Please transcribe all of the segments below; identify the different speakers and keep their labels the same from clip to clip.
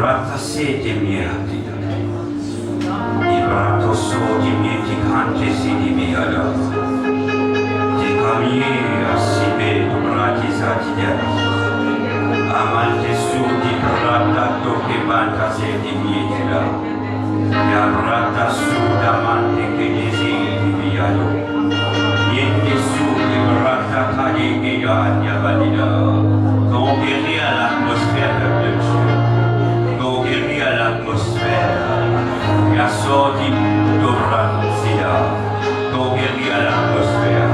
Speaker 1: Ratase di miati Ibrato so di mieti cante si di miada Di camie assibe dobrati satide Amante su di brata toke banta se di mieti la Ya brata su damante che desi di miado Niente su di brata cade che ya valida Conquérir l'atmosphère de Dieu Conquérir l'atmosphère Ya sorti d'Obrancia Conquérir l'atmosphère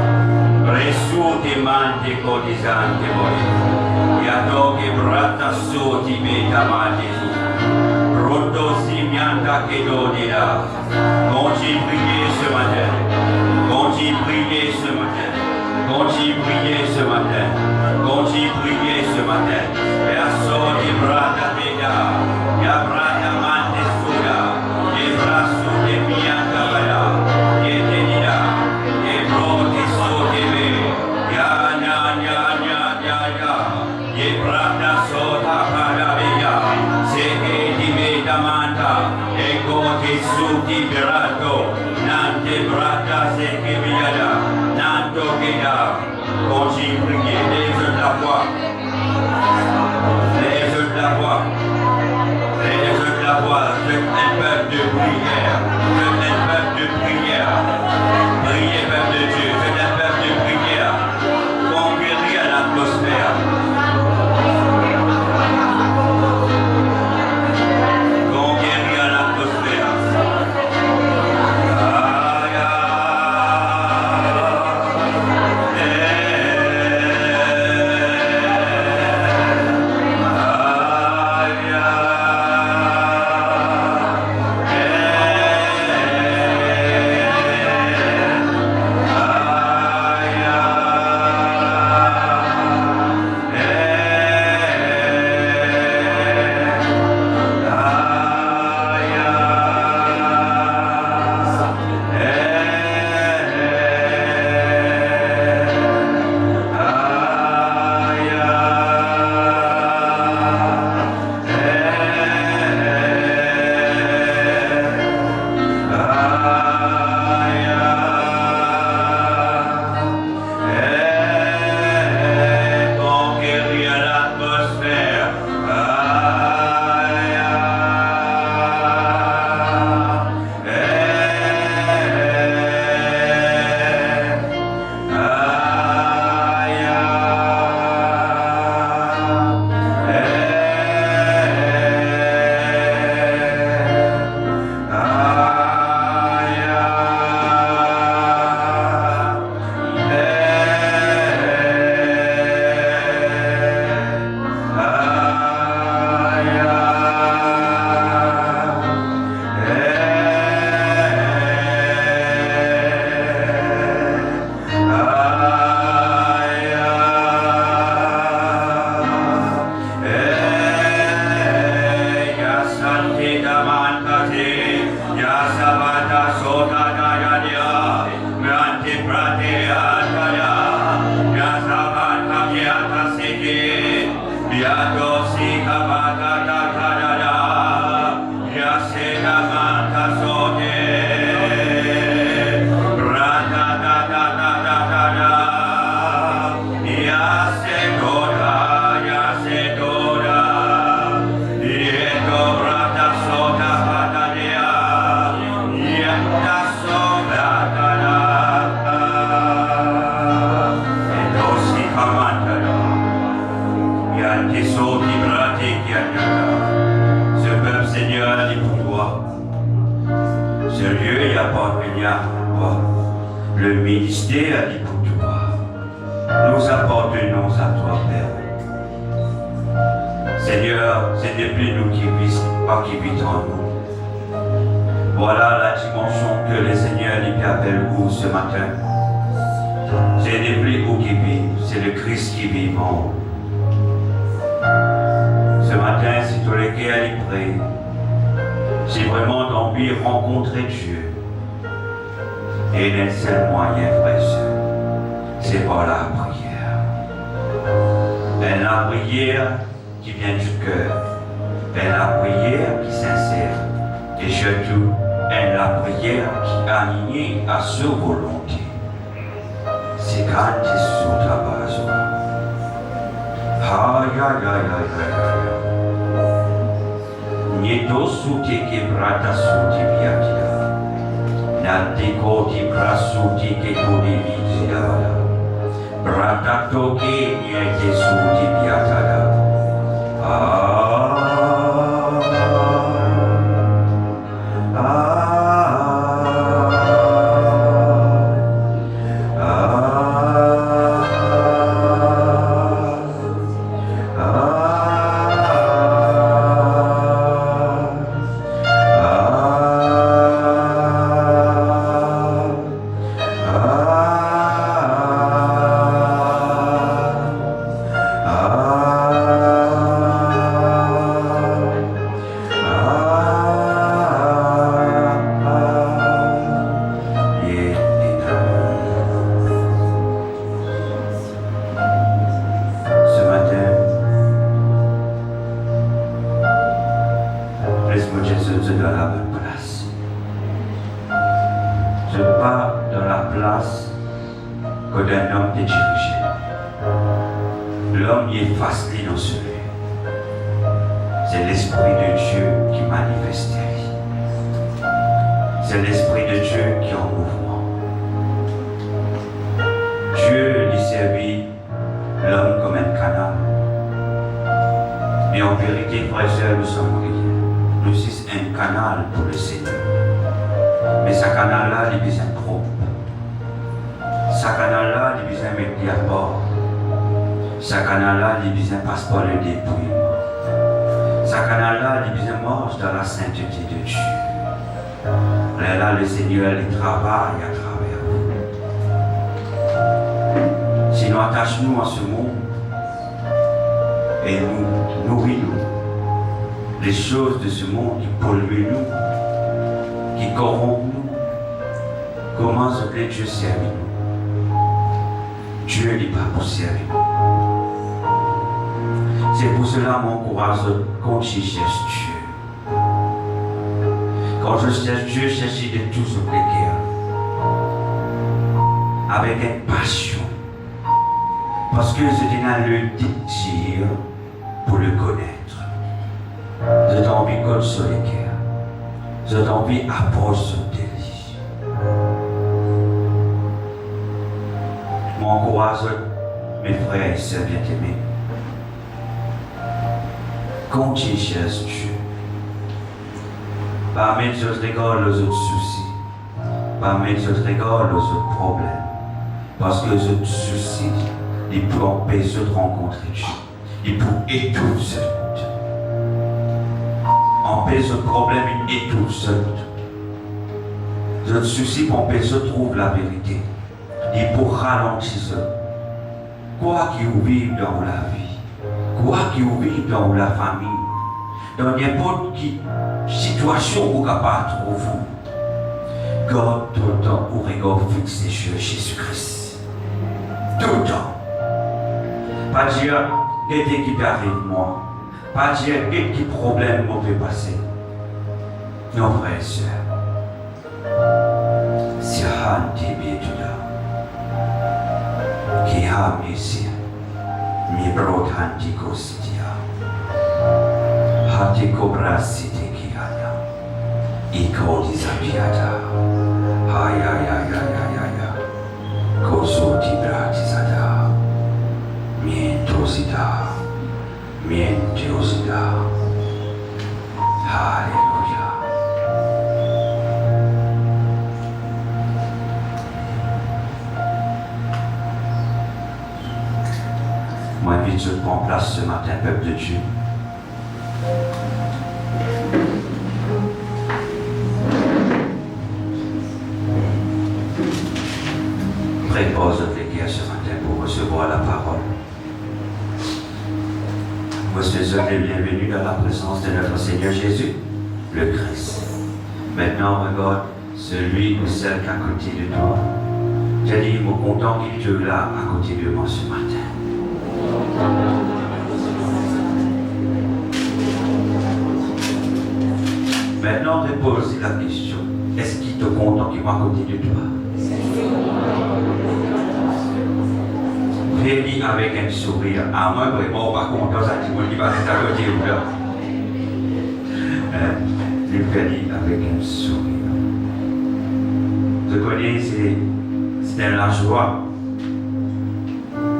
Speaker 1: Resuti manti codisanti voi Ya doghe brata soti metamati su Roto simianta che donera Continue prier ce matin Continue prier ce matin Continue prier ce matin Continue prier ce matin E assodi brata veda Ya brata mante suda E brasso de mia cabala E tenida E broti sote me Ya E brata sota para veda Se che di veda manta E goti su di brato Nante brata se che viada Nanto che da Continue prier les yeux de la foi les yeux de la foi les yeux de la foi c'est un peuple de prière c'est un peuple de prière priez peuple de Dieu c'est un peuple de prière conquérir l'atmosphère conquérir l'atmosphère Le ministère dit pour toi. Nous appartenons à toi, Père. Seigneur, c'est depuis nous qui vit en nous. Voilà la dimension que le Seigneur lui appelle vous ce matin. C'est depuis vous qui vit, c'est le Christ qui vit en vous. Ce matin, si tu es qui aller prier, si vraiment tu as envie de rencontrer Dieu, et le seul moyen, frère, c'est par la prière. Mais la prière qui vient du cœur, est la prière qui sincère et surtout est la prière qui est alignée à sa volonté. C'est quand tu es sous ta base. Aïe aïe aïe aïe aïe. Nieto suti ke brata suti biatia. Nante koti prasuti ke kodi vidia. Brata toki niente suti biatada. L'homme y est facile dans ce lieu. C'est l'Esprit de Dieu qui manifeste. C'est l'Esprit de Dieu qui est en mouvement. Dieu lui servit l'homme comme un canal. Mais en vérité, frères et sœurs, nous sommes rien. Nous sommes un canal pour le Seigneur. Mais ce canal-là, il est besoin trop. Ce canal-là, il est besoin de mettre à bord. Ce canal-là, il est besoin de passeport le dépouillement. Ce canal-là, il est besoin de marche dans la sainteté de Dieu. Là, le Seigneur, il travaille à travers vous. Si nous attachons à ce monde et nous nourrissons les choses de ce monde qui polluent nous, qui corrompent nous, comment se plaît Dieu servir nous? Dieu n'est pas pour servir nous. C'est pour cela mon courage quand je cherche Dieu. Quand je cherche Dieu, je cherche de tout ce précaire. Avec une passion. Parce que je donne le désir pour le connaître. J'ai envie de connaître sur les cœurs. J'ai envie d'approcher son délice. Mon courage, mes frères et sœurs bien-aimés. Quand tu cherches Dieu, pas mettre sur regard les autres soucis, pas mettre sur regard les autres problèmes, parce que les autres soucis, ils peuvent empêcher de rencontrer Dieu, ils peuvent étouffer ce monde. Empêcher le problème, ils étouffent ce monde. Les autres soucis pour empêcher de trouver la vérité, ils peuvent ralentir ce monde. Quoi qu'il vive dans la vie, quoi qu'il vive dans la famille, dans n'importe quelle situation où vous pouvez trouver, garde tout le temps au regard fixé sur Jésus-Christ. Tout le temps. Pas dire, qu'est-ce qui arrive moi. Pas dire, quel problème m'en fait passer. Non, frères et sœurs. C'est un début de là. Qui a mis ici. Mi brotantiko sitia. Hatiko brasite kiada. Iko disabiata. Haya ya ya ya ya ya. Kosoti bratizada. Mientosida. Mientosida. Alléluia. Moi, vite, je prends place ce matin, peuple de Dieu. Prépare votre cœur ce matin pour recevoir la parole. Vous êtes les bienvenus dans la présence de notre Seigneur Jésus, le Christ. Maintenant, regarde celui ou celle qui est à côté de toi. J'ai dit, mon content qu'il te là à côté de moi ce matin. Maintenant, repose la question. Est-ce qu'il te content qu'il va à côté de toi? Fais-le avec un sourire. À moi, vraiment, pas content, ça dit, il va être à côté de toi. Le fais-le avec un sourire. Je connais, c'est la joie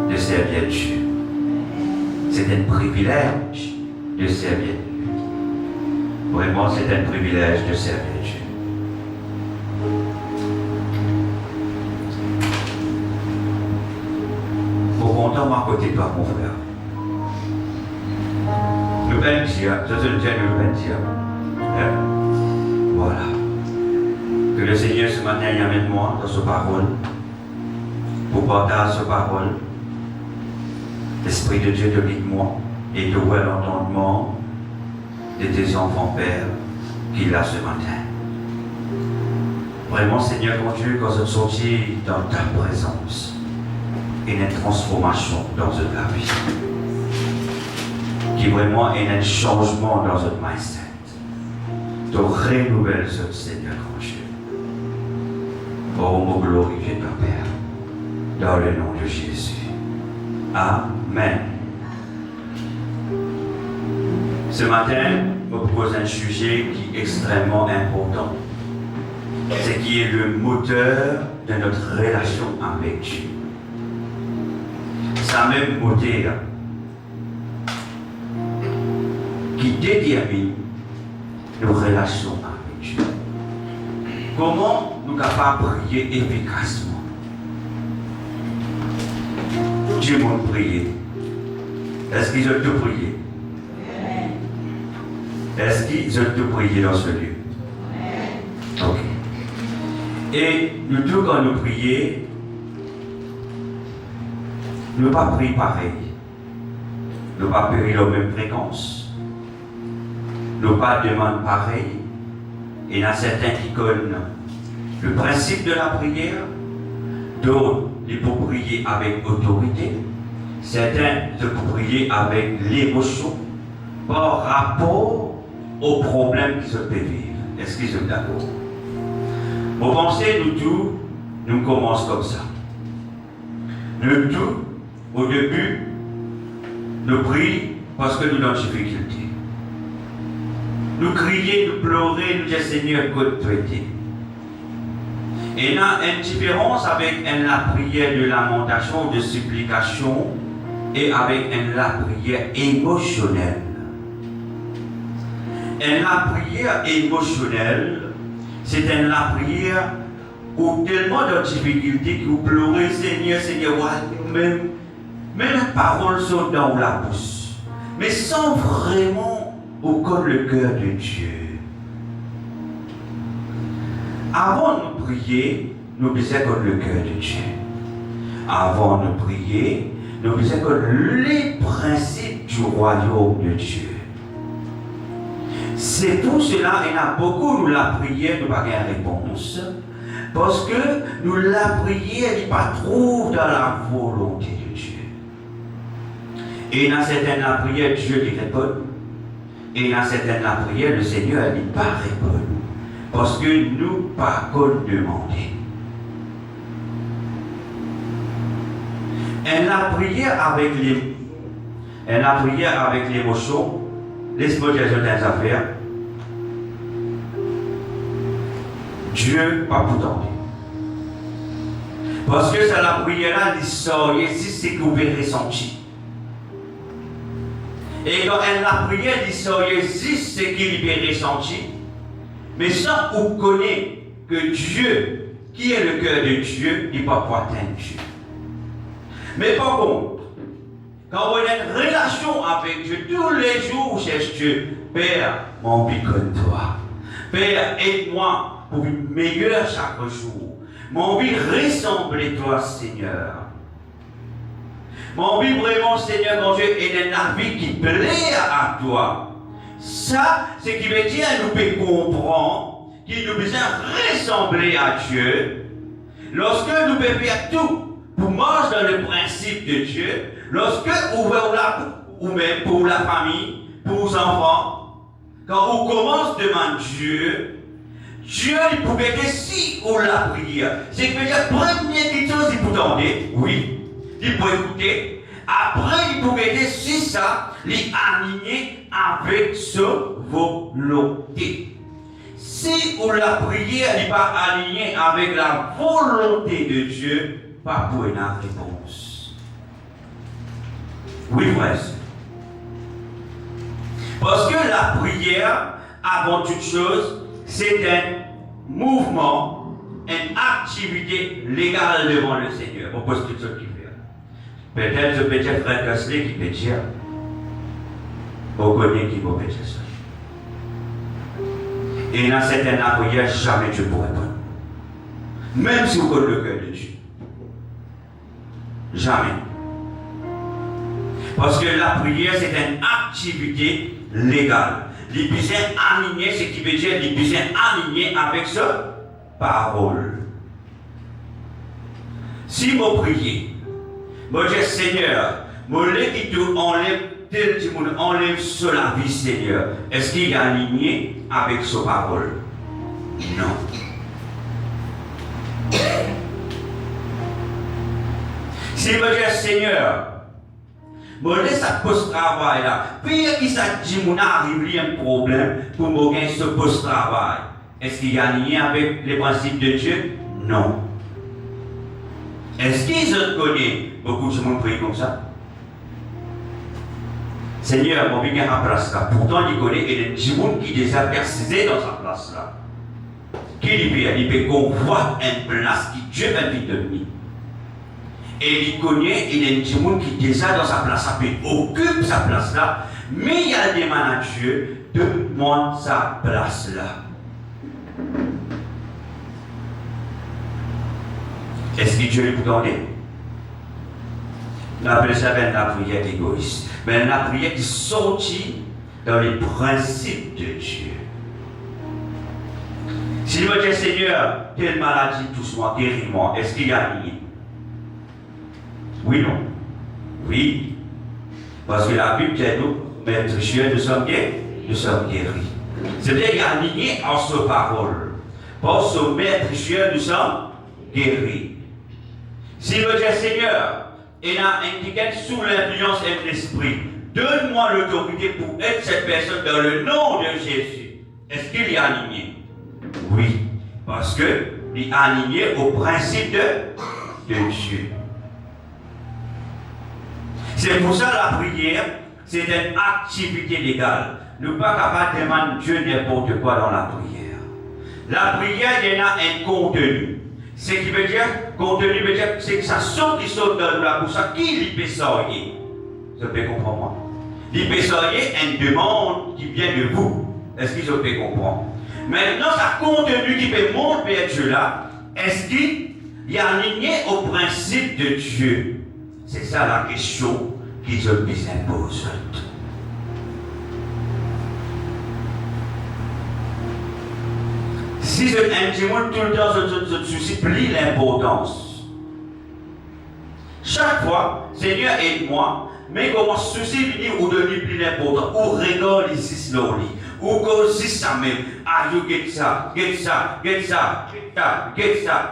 Speaker 1: de servir Dieu. C'est un privilège de servir Dieu. Vraiment, c'est un privilège de servir Dieu. Pour content à côté de toi, mon frère. Nous venons dire, je te le dis, nous venons dire. Voilà. Que le Seigneur ce matin y amène moi dans sa parole, pour partager sa parole. L'Esprit de Dieu te guide-moi et te voit l'entendement de tes enfants, Père, qu'il a ce matin. Vraiment, Seigneur, mon Dieu, quand je sortis dans ta présence, il y a une transformation dans notre vie. Qui vraiment est un changement dans notre mindset. Tu renouvelles ce Seigneur, mon Dieu. Oh, mon glorifié ton Père, dans le nom de Jésus. Amen. Ce matin, je me propose un sujet qui est extrêmement important. C'est qui est le moteur de notre relation avec Dieu. C'est le même moteur qui détermine nos relations avec Dieu. Comment nous sommes capables de prier efficacement? Dieu m'a prié. Est-ce qu'ils ont tout prié? Est-ce qu'ils ont tout prié dans ce lieu? Ok. Et nous tous, quand nous prions, nous ne pas prier pareil. Nous ne pas prier la même fréquence. Nous ne pas demander pareil. Et il y en a certains qui connaissent le principe de la prière, d'autres ils peuvent prier avec autorité, certains peuvent prier avec l'émotion par rapport aux problèmes qu'ils peuvent vivre. Est-ce qu'ils sont d'accord? Vous pensez, nous tous, nous commençons comme ça. Nous tous, au début, nous prions parce que nous sommes en difficulté. Nous crions, nous pleurons, nous disons Seigneur, que tu es. Et il y a une différence avec la prière de lamentation, de supplication, et avec la prière émotionnelle. Et la prière émotionnelle, c'est la prière où tellement de difficultés que vous pleurez, Seigneur, Seigneur, même les paroles sont dans la bouche, mais sans vraiment au corps le cœur de Dieu. Avant de prier, nous disons comme le cœur de Dieu. Avant de prier, nous disons comme les principes du royaume de Dieu. C'est pour cela qu'il y a beaucoup de la prière, nous n'avons pas de réponse. Parce que nous la prière n'est pas trop dans la volonté de Dieu. Et il y a certaines la prière, Dieu lui répond. Et il y a certaines la prière, le Seigneur ne dit pas répondre. Parce que nous pas qu'on demander. Et la prière avec l'émotion, l'exploitation des affaires, Dieu pas pour tenter. Parce que c'est la prière là, il sort, ici c'est que vous verrez senti. Et quand elle la prière, il sort, ici c'est qu'il verrez senti. Mais sans qu'on connaisse que Dieu, qui est le cœur de Dieu, il ne peut pas atteindre Dieu. Mais par contre, quand on a une relation avec Dieu, tous les jours, on cherche Dieu. Père, mon vie comme toi. Père, aide-moi pour une meilleure chaque jour. Mon vie ressemble à toi, Seigneur. Mon vie vraiment, Seigneur, mon Dieu, est une vie qui plaît à toi. Ça, c'est ce qui veut dire nous pouvons comprendre qu'il nous besoin ressembler à Dieu. Lorsque nous pouvons faire tout pour marcher dans le principe de Dieu, lorsque nous ouvrons ou même pour la famille, pour les enfants, quand on commence à demander Dieu, Dieu il pouvait dire si on la prière. C'est que la première chose il peut demander, oui, il peut écouter. Après, il pouvait dire si ça, il aligné avec sa volonté. Si on la prière n'est pas alignée avec la volonté de Dieu, pas pour une réponse. Oui, frère. Parce que la prière, avant toute chose, c'est un mouvement, une activité légale devant le Seigneur. On pose toutes choses qui fait. Peut-être ce petit frère Casley qui peut dire, on connaît qui peut dire ça. Et dans certaines prières, jamais Dieu pourrait répondre. Même si vous connaissez le cœur de Dieu. Jamais. Parce que la prière, c'est une activité légale. Les besoins alignés, ce qui veut dire les besoins alignés avec sa parole. Si vous priez, vous dites Seigneur, vous enlève sur la vie, Seigneur. Est-ce qu'il est aligné avec sa parole? Non. Si vous dites Seigneur, vous laissez ça post-travail là. Puis qui ça dit, mon arrive un problème pour me gagner ce post-travail. Est-ce qu'il est aligné avec les principes de Dieu? Non. Est-ce qu'ils ont connu? Beaucoup de monde prie comme ça. Seigneur, mon bien à place là. Pourtant, il connaît et des gens qui déjà persisé dans sa place là. Qui il peut convoiter une place qui Dieu va lui donner. Et il connaît, il y a des gens qui déjà dans sa place, ça peut occuper sa place là, mais il y a des managers qui demandent sa place là. Est-ce que Dieu lui peut donner? On appelle ça la prière égoïste. Mais la prière qui sortit dans les principes de Dieu. Si vous dites Seigneur, telle maladie doucement, guéris-moi, est-ce qu'il y a lié? Oui, non. Oui. Parce que la Bible dit nous, maître Dieu, nous sommes guéris. C'est-à-dire qu'il y a aligné en sa parole. Parce que maître Dieu, nous sommes guéris. Si vous dites Seigneur, il y a une étiquette sous l'influence de l'esprit. Donne-moi l'autorité pour être cette personne dans le nom de Jésus. Est-ce qu'il est aligné? Oui. Parce qu'il est aligné au principe de Dieu. C'est pour ça la prière, c'est une activité légale. Nous ne sommes pas capables de demander Dieu n'importe quoi dans la prière. La prière, il y en a un contenu. Ce qui veut dire, contenu veut dire, c'est que ça saute qui saute dans la bouche. Qui l'y peut sortir? Vous pouvez comprendre moi? L'y peut sortir une demande qui vient de vous. Est-ce que vous pouvez comprendre? Maintenant, ça contenu qui peut monter vers Dieu là, est-ce qu'il est aligné au principe de Dieu? C'est ça la question qui se impose. Si je intimide tout le temps, je supplie l'importance. Chaque fois, Seigneur aide-moi, mais comment souci venir ou donner plus l'importance, ou regarde ici slowly, ou comme si ça même, ah, you get ça.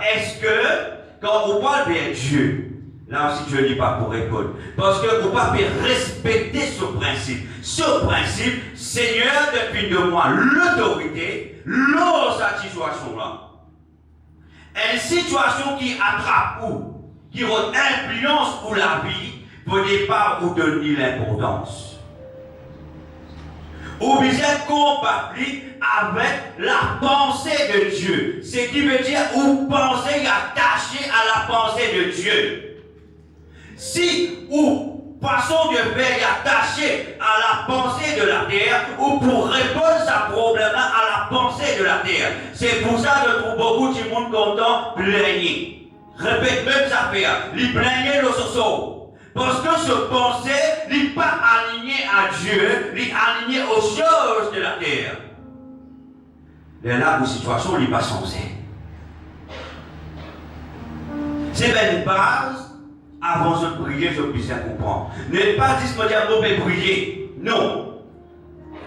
Speaker 1: Est-ce que, quand on parle de Dieu, là aussi Dieu n'est pas pour répondre, parce que vous ne pouvez pas respecter ce principe. Ce principe, Seigneur, depuis de moi l'autorité, dans cette situation-là. Une situation qui attrape ou, qui rend influence pour la vie, pour ne pas vous donner l'importance. Ou bien combattre avec la pensée de Dieu. Ce qui veut dire ou penser attaché à la pensée de Dieu. Si ou façon de faire attaché à la pensée de la terre, ou pour répondre à ce problème-là à la pensée de la terre. C'est pour ça que je trouve beaucoup de monde content plaigner. Répète même ça fait, il plaignait le soso. Parce que ce pensée n'est pas aligné à Dieu, il est aligné aux choses de la terre. Et là, une situation n'est pas censée. C'est une base. Avant de prier, je puisse comprendre. Ne pas dire que je vais prier. Non.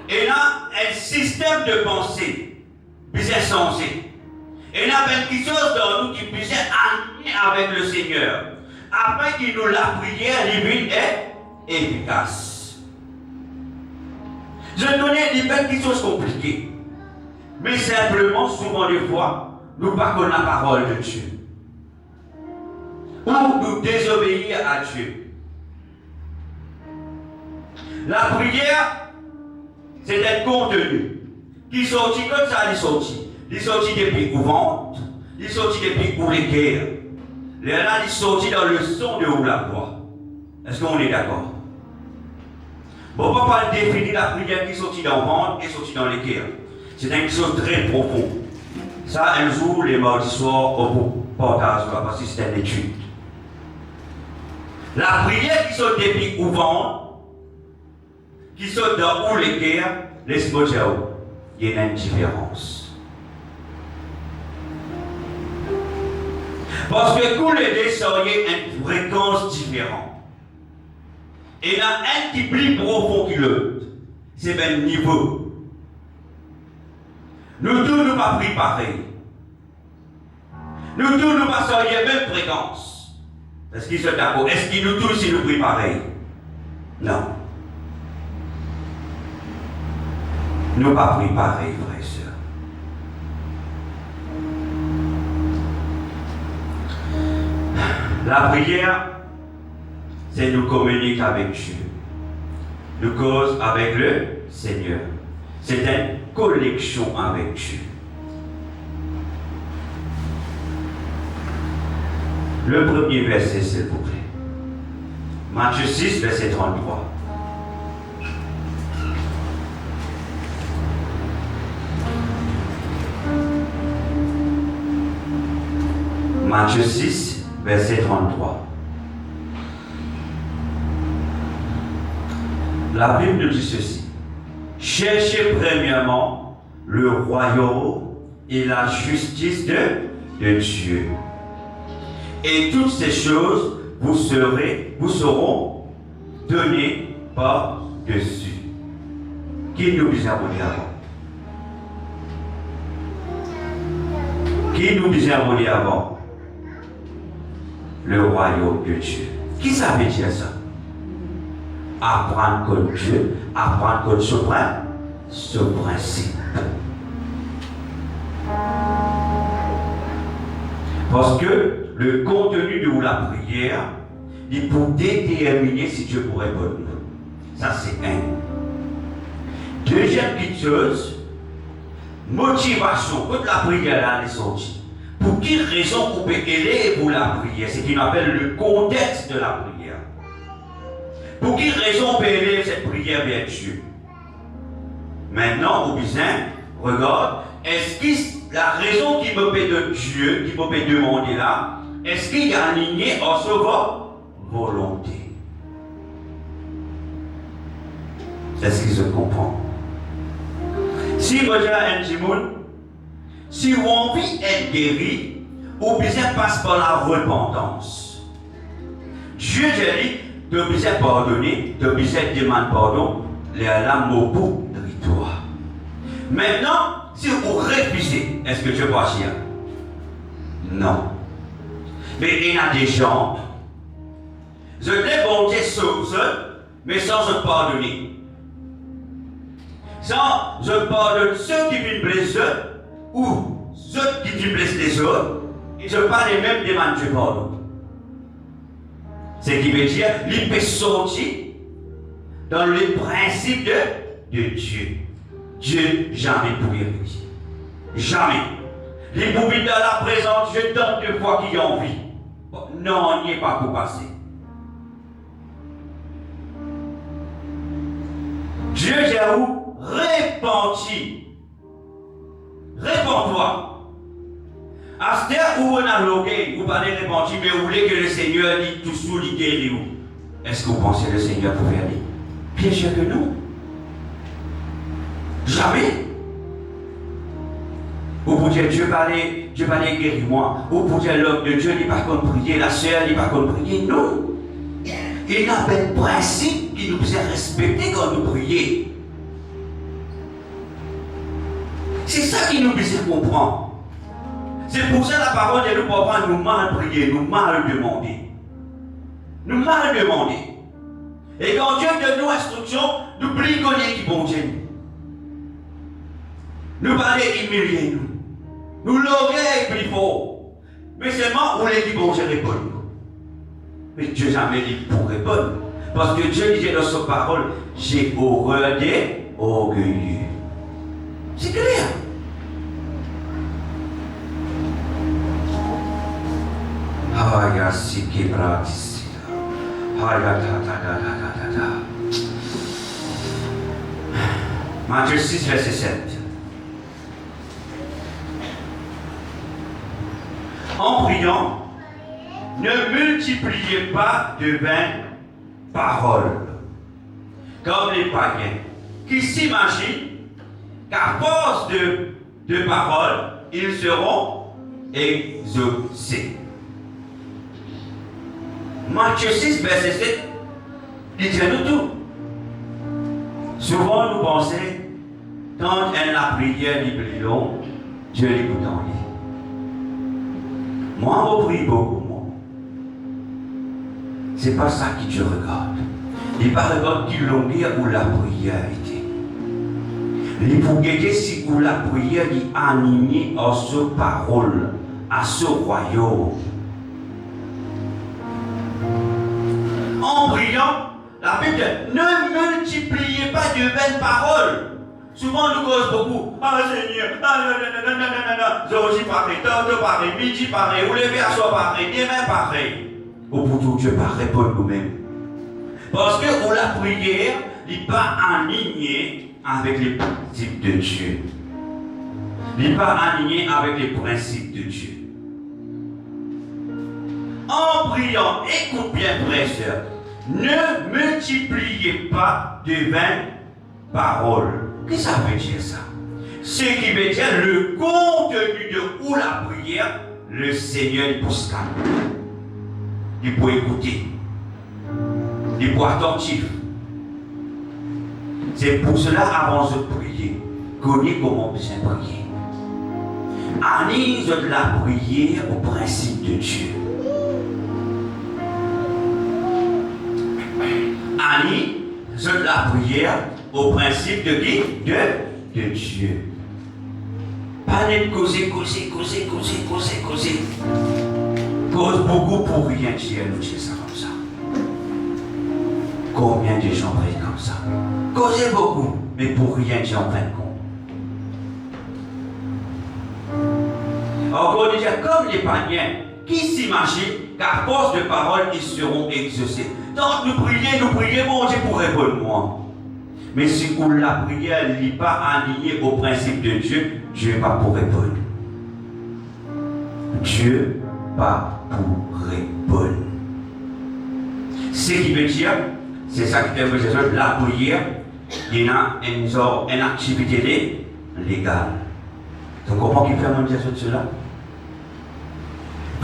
Speaker 1: Et là, une système de pensée, bien sensé. Et il y a quelque chose dans nous qui puisse aligner avec le Seigneur, afin que nous la prière divine est efficace. Je connais des petites choses compliquées, mais simplement, souvent des fois, nous ne parlons pas la parole de Dieu. Ou nous désobéir à Dieu. La prière, c'est un contenu qui sortit comme ça, il sortit depuis le ventre, il sortit depuis où les guerres. Là, il sortit dans le son de où la voix. Est-ce qu'on est d'accord? Bon, on ne va pas définir la prière qui sortit dans le ventre et sortit dans les guerres. C'est une chose très profonde. Ça, un jour, les mardis soirs, au portage, parce que c'est une étude. La prière qui sort depuis où ventre, qui sort dans où les guerres, laisse-moi dire, il y a une différence. Parce que tous les deux sont une fréquence différente. Et il y en a un qui est plus profond que l'autre. C'est le niveau. Nous tous nous pas pris pareil. Nous tous nous pas sur la même fréquence. Est-ce qu'ils sont d'accord? Est-ce que nous tous si nous pris pareil? Non. Nous pas pris pareil, frères et sœurs. La prière, c'est nous communiquer avec Dieu. Nous cause avec le Seigneur. C'est une connexion avec Dieu. Le premier verset, s'il vous plaît. Matthieu 6, verset 33. Matthieu 6, verset 33. La Bible nous dit ceci. Cherchez premièrement le royaume et la justice de Dieu. Et toutes ces choses vous seront données par-dessus. Qui nous disait avant? Qui nous disait avant? Le royaume de Dieu. Qui ça veut dire ça? Apprendre comme Dieu, apprendre comme ce principe. Parce que le contenu de la prière, il peut déterminer si Dieu pourrait répondre. Ça, c'est un. Deuxième petite chose, motivation. Quand la prière là, est sortie, pour quelle raison on peut aider pour la prière? C'est ce qu'on appelle le contexte de la prière. Pour quelle raison on peut élever cette prière vers Dieu? Maintenant, au besoin, regarde, est-ce que la raison qui me paie de Dieu, qui me peut demander là, est-ce qu'il y a aligné en sa volonté? Est-ce qu'il se comprend? Si vous avez un petit monde, si vous avez envie d'être guéri, vous besoin passe par la repentance. Dieu dit, tu as besoin de pardonner, tu as besoin de demander pardon, les lames au bout de toi. Maintenant, si vous refusez, est-ce que Dieu peut agir? Non. Mais il y a des gens, je les bon Dieu sauve, mais sans se pardonner. Sans je pardonne ceux qui viennent blesser ou ceux qui viennent blesser les autres, et je parle même demande Dieu pardon. Ce qui veut dire, il peut sortir dans le principe de Dieu. Dieu jamais pourrait réussir. Jamais. Il pouvait dans la présence, je donne deux fois qu'il y a envie. Non, on n'y est pas pour passer. Dieu est où? Répandu. Répands-toi. À ce terre où on a logué, vous parlez répandu, mais vous voulez que le Seigneur dit tout sous l'idée. Est-ce que vous pensez que le Seigneur pouvait aller? Bien sûr que non. Jamais. Ou pour dire Dieu parlait guéris-moi. Ou pour dire l'homme de Dieu n'est pas contre prier, la sœur n'est pas contre prier. Non. Il y a un principe qui nous faisait respecter quand nous prions. C'est ça qui nous besoin de comprendre. C'est pour ça que la parole de nous parfois nous mal prier, nous mal demander. Nous mal demander. Et quand Dieu donne nous instructions, nous prions qu'on est qui bon Dieu. Nous parlons humilier nous. Nous l'oreille plus fort. Mais seulement on est qui bon Dieu répond. Mais Dieu jamais dit pour répondre. Parce que Dieu disait dans sa parole, j'ai horreur des orgueilleux. C'est clair. Matthieu 6, verset 7. En priant, ne multipliez pas de vaines paroles, comme les païens, qui s'imaginent qu'à force de paroles, ils seront exaucés. Matthieu 6, verset 7, il dit nous tout. Souvent, nous pensons, quand elle a prière du brillant, Dieu l'écoute en lui. Moi, je prie beaucoup, moi. C'est pas ça que Dieu regarde. Il ne regarde qui longueur où la prière était. Il faut regarder si où la prière est animée à ce parole, à ce royaume. En priant, la Bible dit, ne multipliez pas de vaines paroles. Souvent, nous cause beaucoup. Ah Seigneur, non, aussi pareil, tantôt pareil, midi pareil, ou lever à soi pareil, demain pareil. Au bout de Dieu pas répondre nous-mêmes. Parce que pour la prière, il n'est pas aligné avec les principes de Dieu. Il n'est pas aligné avec les principes de Dieu. En priant, écoute bien, frères et sœurs, ne multipliez pas de vaines paroles. Qu'est-ce que ça veut dire ça? Ce qui veut dire le contenu de où la prière, le Seigneur est pour se calmer. Il peut écouter. Il peut être attentif. C'est pour cela, avant de prier, connais comment bien prier. Analyse de la prière au principe de Dieu. Analyse de la prière au principe de qui? De Dieu. Pas de causer. Cause beaucoup pour rien, Dieu nous dit ça comme ça. Combien de gens prient comme ça? Causez beaucoup, mais pour rien, Dieu en fin de compte. Encore déjà, comme les païens qui s'imaginent qu'à force de paroles, ils seront exaucés. Donc nous prions, bon Dieu pour répondre moi. Mais si pour la prière n'est pas alignée au principe de Dieu, Dieu n'est pas pour répondre. Dieu pas pour répondre. Ce qui veut dire, c'est ça qui veut dire, la prière, il y a une activité légale. Tu comprends qu'il fait un dire de cela?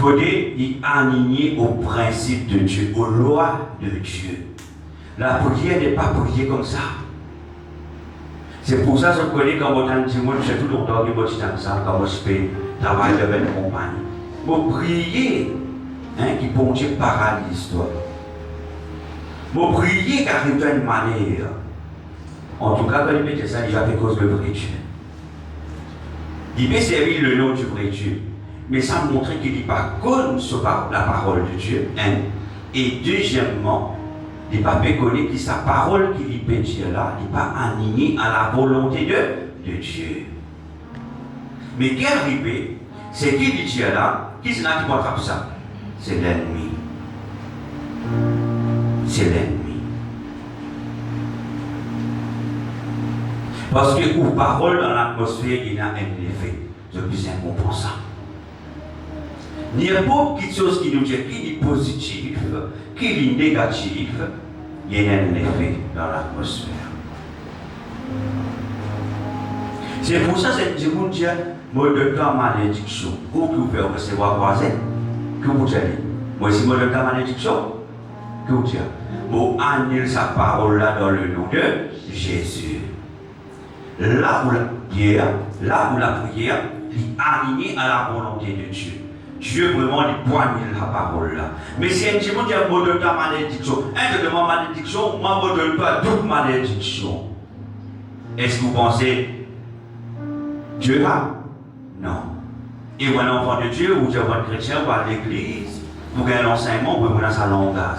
Speaker 1: Il est aligné au principe de Dieu, aux lois de Dieu. La prière n'est pas priée comme ça. C'est pour ça que je connais quand on dit, moi, je suis tout le temps dans ça, quand je fais travail avec une compagnie. Vous priez, qui bon Dieu paralyse toi. Vous priez car il y a une manière. En tout cas, quand il met ça, il a fait cause de vrai Dieu. Il peut servir le nom du vrai Dieu. Mais ça montre qu'il n'est pas connu sur la parole de Dieu. Et deuxièmement, il n'est pas connu que sa parole qu'il peut dire là n'est pas alignée à la volonté de Dieu. Mais qui est arrivé, c'est qui dit là, qui c'est là qui attrape ça? C'est l'ennemi. C'est l'ennemi. Parce que pour parole dans l'atmosphère, il y a un effet. Je plus comprendre ça. Il n'y a pas quelque chose qui nous dit qui est positif, qui est négatif, il y a un effet dans l'atmosphère. C'est pour ça que je vous dis, moi, de temps malédiction, où que vous pouvez recevoir croiser, que vous dites, moi, si moi, de temps malédiction, que vous dites, vous annulez sa parole là dans le nom de Jésus. Là où prière, là où la prière est alignée à la volonté de Dieu. Dieu vraiment il poigne la parole là. Mais si un petit monde dit mot de ta malédiction, un de ma malédiction, moi je ne donne pas toute malédiction. Est-ce que vous pensez Dieu là? Non. Et ou un enfant de Dieu, ou un chrétien, ou à l'église, vous avez un enseignement, vous avez un langage.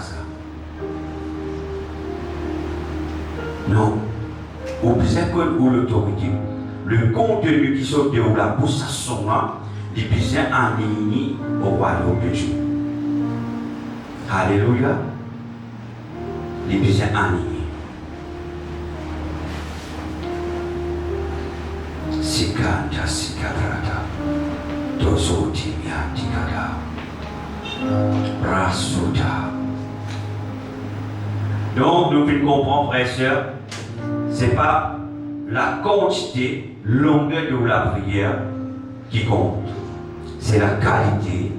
Speaker 1: Non. Ou bien que l'autorité, le contenu qui sort de la bouche, ça sonne là, il est bien aligné au royaume de Dieu. Alléluia. Il est bien aligné. Sikanda sikadrata. Dosoti miatikada. Rasuta. Donc, nous pouvons comprendre, frères et sœurs, ce n'est pas la quantité, longueur de la prière qui compte. C'est la qualité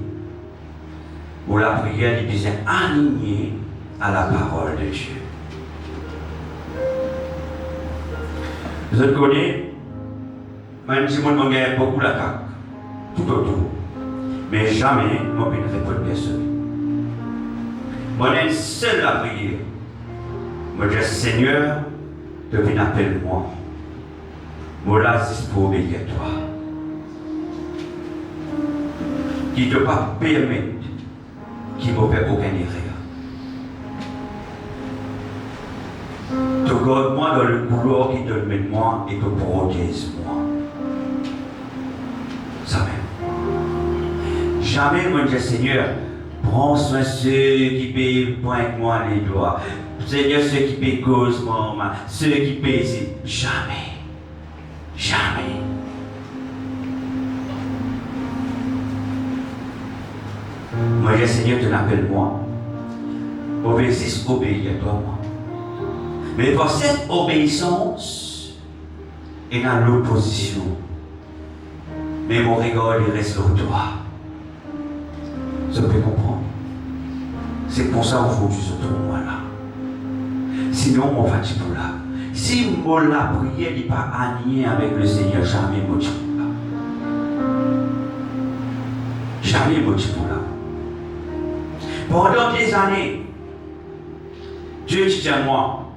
Speaker 1: où la prière est bien alignée à la parole de Dieu. Vous connaissez, même si moi je gagne beaucoup la CAQ, tout autour, mais jamais moi je ne réponds personne. Moi je suis seul à prier. Moi je dis Seigneur, devine appelle-moi. Moi là, c'est pour obéir à toi. Qui ne peut pas permettre qu'il ne me fait aucun erreur. Te garde-moi dans le couloir qui te met moi et te protège-moi. Ça même. Jamais, mon Dieu Seigneur, prends soin de ceux qui paient pointe moi les doigts. Seigneur, ceux qui paient cause moi, ceux qui paient ici. Jamais. Jamais. Moi, Dieu Seigneur, tu l'appelles moi. Obéissance, obéis à toi, moi. Mais pour cette obéissance, il y a l'opposition. Mais mon regard, il reste sur toi. Je peux comprendre. C'est pour ça aujourd'hui, je trouve moi là. Sinon, on va dire pour là. Si mon la prière n'est pas alignée avec le Seigneur, jamais mon Dieu pour là. Jamais mon Dieu pour là. Pendant des années, Dieu dit à moi,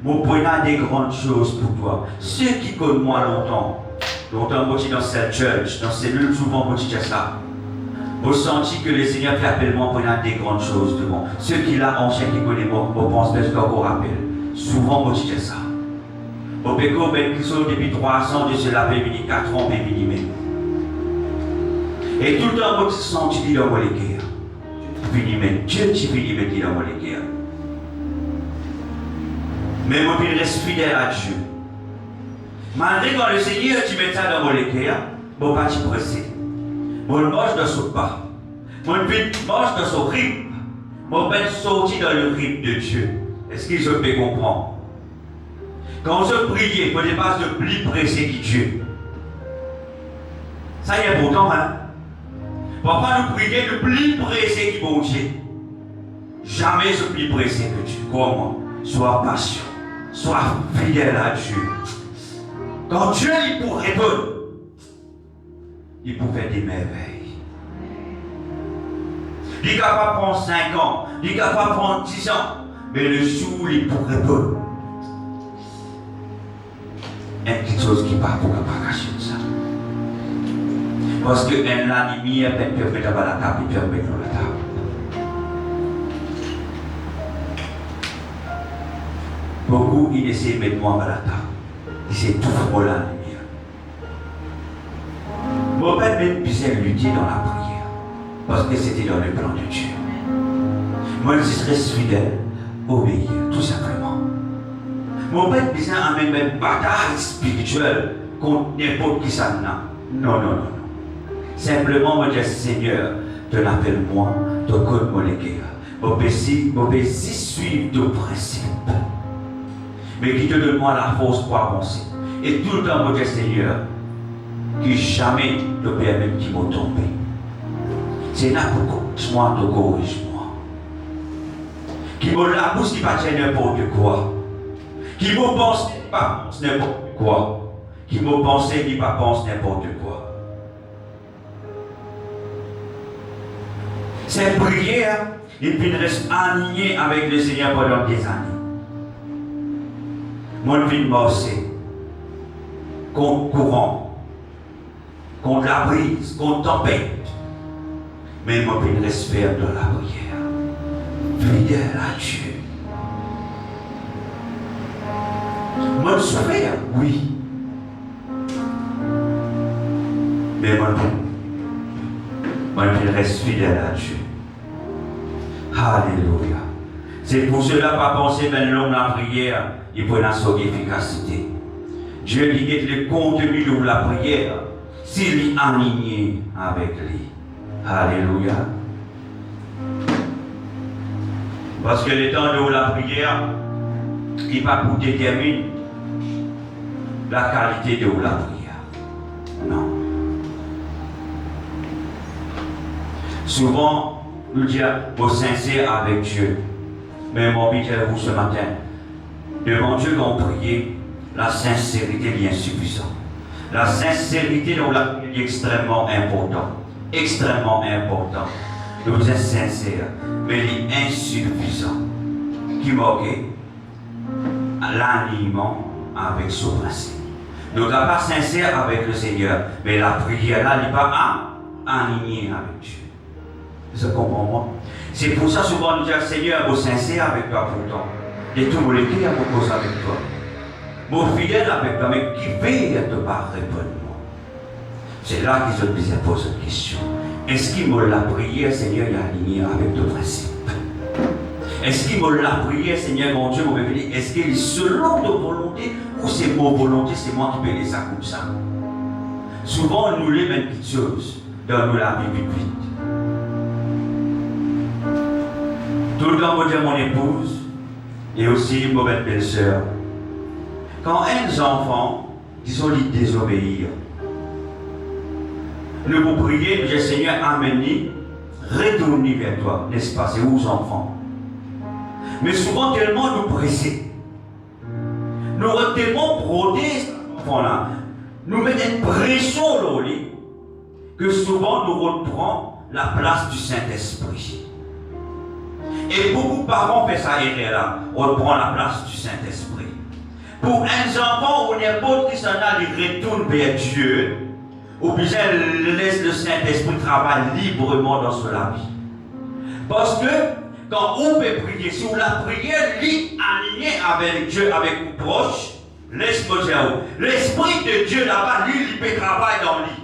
Speaker 1: mon prenant des grandes choses pour toi. Ceux qui connaissent moi longtemps, moi je dans cette church, dans cette cellule, souvent moi je dis ça. Vous sentez que le Seigneur fait appel moi pour des grandes choses devant. Ceux qui l'ont ancien qui connaissent moi, je pense que je vous rappelle. Souvent moi je dis ça. Au Péco, qui sont depuis 3 ans, de cela fait venir 4 ans, fait venir même. Et tout le temps, moi je sens que tu dis dans mon guerre. Fini même. Dieu tu finis même dans mon guerre. Mais moi je reste fidèle à Dieu. Malgré quand le Seigneur tu mets ça dans mon guerre, bon pas tu pressé. Mon mange dans son pas. Mon mange dans son rythme. Mon peine sorti dans le rythme de Dieu. Est-ce que je peux comprendre? Quand je prie, il ne faut pas se plus pressé que Dieu. Ça y est pourtant, hein? Pourquoi nous prier de plus pressé que mon Dieu? Jamais je plus pressé que Dieu. Crois-moi. Sois patient. Sois fidèle à Dieu. Quand Dieu il pour répondre, il peut faire des merveilles. Il est capable de prendre 5 ans, il est capable de prendre 10 ans, mais le jour il pour répondre. Il y a quelque chose qui part pour pas cacher ça. Parce que la lumière peut mettre à la table, il peut mettre dans la table. Beaucoup ils essaient de mettre moi à la table. Ils essaient de tout pour la lumière. Mon père même puissait lutter dans la prière. Parce que c'était dans le plan de Dieu. Moi je serais fidèle, obéir, tout simplement. Mon père puissait amener une bataille spirituelle contre n'importe qui ça n'a. Non, non, non, non. Simplement, moi, je dis, Seigneur, te l'appelle moi, te code mon guerre. Obéis, suivre de principe. Mais qui te donne moi la force pour avancer. Et tout le temps, moi, je dis, Seigneur, que jamais ne permet qui m'a tombé. C'est n'importe quoi, te corrige-moi. Qui me la bouche qui va dire n'importe quoi. Qui me pense pas n'importe quoi. qui m'a pensé, qui pas pense n'importe quoi. Cette prière, il peut rester aligné avec le Seigneur pendant des années. Mon vie marcher contre courant, contre la brise, contre tempête. Mais mon vie reste ferme dans la prière. Fidèle à Dieu. Mon souffrir, oui. Mais mon vie reste fidèle à Dieu. Alléluia. C'est pour cela pas penser même l'homme la prière, il peut la son efficacité. Dieu dit que le contenu de la prière, s'il est aligné avec lui. Alléluia. Parce que le temps de la prière, il n'est pas pour déterminer la qualité de la prière. Non. Souvent, nous disons, vous sincère avec Dieu. Mais mon but est vous ce matin. Devant Dieu, quand on prie, la sincérité est insuffisante. La sincérité dans la prière est extrêmement importante. Extrêmement important. Nous sommes sincères, mais il est insuffisant. Qui manque l'alignement avec son principe. Nous ne sommes pas sincères avec le Seigneur, mais la prière là n'est pas alignée avec Dieu. Vous comprenez? C'est pour ça souvent nous disons Seigneur, vous sincère avec toi pourtant. Et tout le monde qui a proposé avec toi. Mon fidèle avec toi, mais qui veut ne pas répondre. C'est là qu'ils ont besoin de poser cette question. Est-ce qu'il m'a la prière, Seigneur, est aligné avec ton principe? Est-ce qu'il m'a la prière, Seigneur, mon Dieu, mon béni, est-ce qu'il est selon ta volonté ou c'est mon volonté, c'est moi qui paye ça comme ça? Souvent, nous les mêmes petites choses dans nous la vie vite. Tout le temps, moi, mon épouse et aussi ma belle-sœur. Quand un enfant, disons, lui désobéir, nous vous prier, le Seigneur, amène-nous, retournez vers toi, n'est-ce pas? C'est aux enfants. Mais souvent, tellement nous pressés, nous sommes tellement brodés, ces enfants-là, nous mettons une pression au lit, que souvent nous reprenons la place du Saint-Esprit. Et beaucoup de parents font ça erreur-là, on reprend la place du Saint-Esprit. Pour un enfant, ou n'importe qui s'en a, il retourne vers Dieu, ou bien laisse le Saint-Esprit travailler librement dans sa vie. Parce que quand on peut prier, si on la prière est alignée avec Dieu, avec vous proche, laisse-moi dire, l'Esprit de Dieu là-bas, lui, il peut travailler dans lui.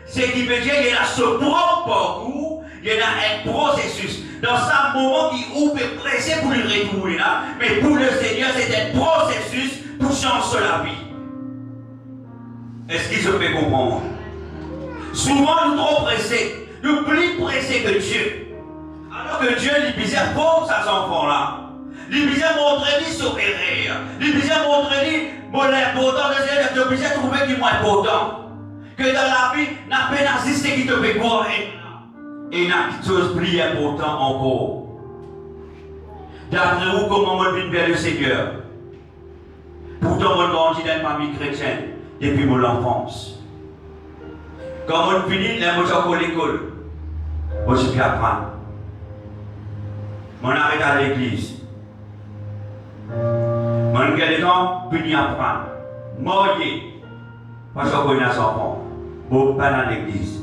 Speaker 1: Ce qui veut dire qu'il y a ce propre parcours, il y a un processus. Dans ce moment qui on peut presser pour lui retourner là, mais pour le Seigneur, c'est un processus pour changer la vie. Est-ce qu'il se fait comprendre? Souvent, nous trop pressés, nous plus pressés que Dieu. Alors que Dieu, il bizarre pour ces enfants-là. Il bizarre montrer lui son erreur. Il bizarre montrer lui mon important de Seigneur. Il bizarre trouver qui est moins important. Que dans la vie, n'a pas assisté qui te fait croire. Et il y a quelque chose de plus important encore. D'après vous, comment on vient vers le Seigneur? Pourtant, on grandit dans une famille chrétienne depuis mon enfance. Quand on finit, là, on à l'école. Moi, je peux apprendre. On arrête à l'église. On garde le temps, puis apprendre. Morier. Parce qu'on connaît les enfants. Bon, pas dans l'église.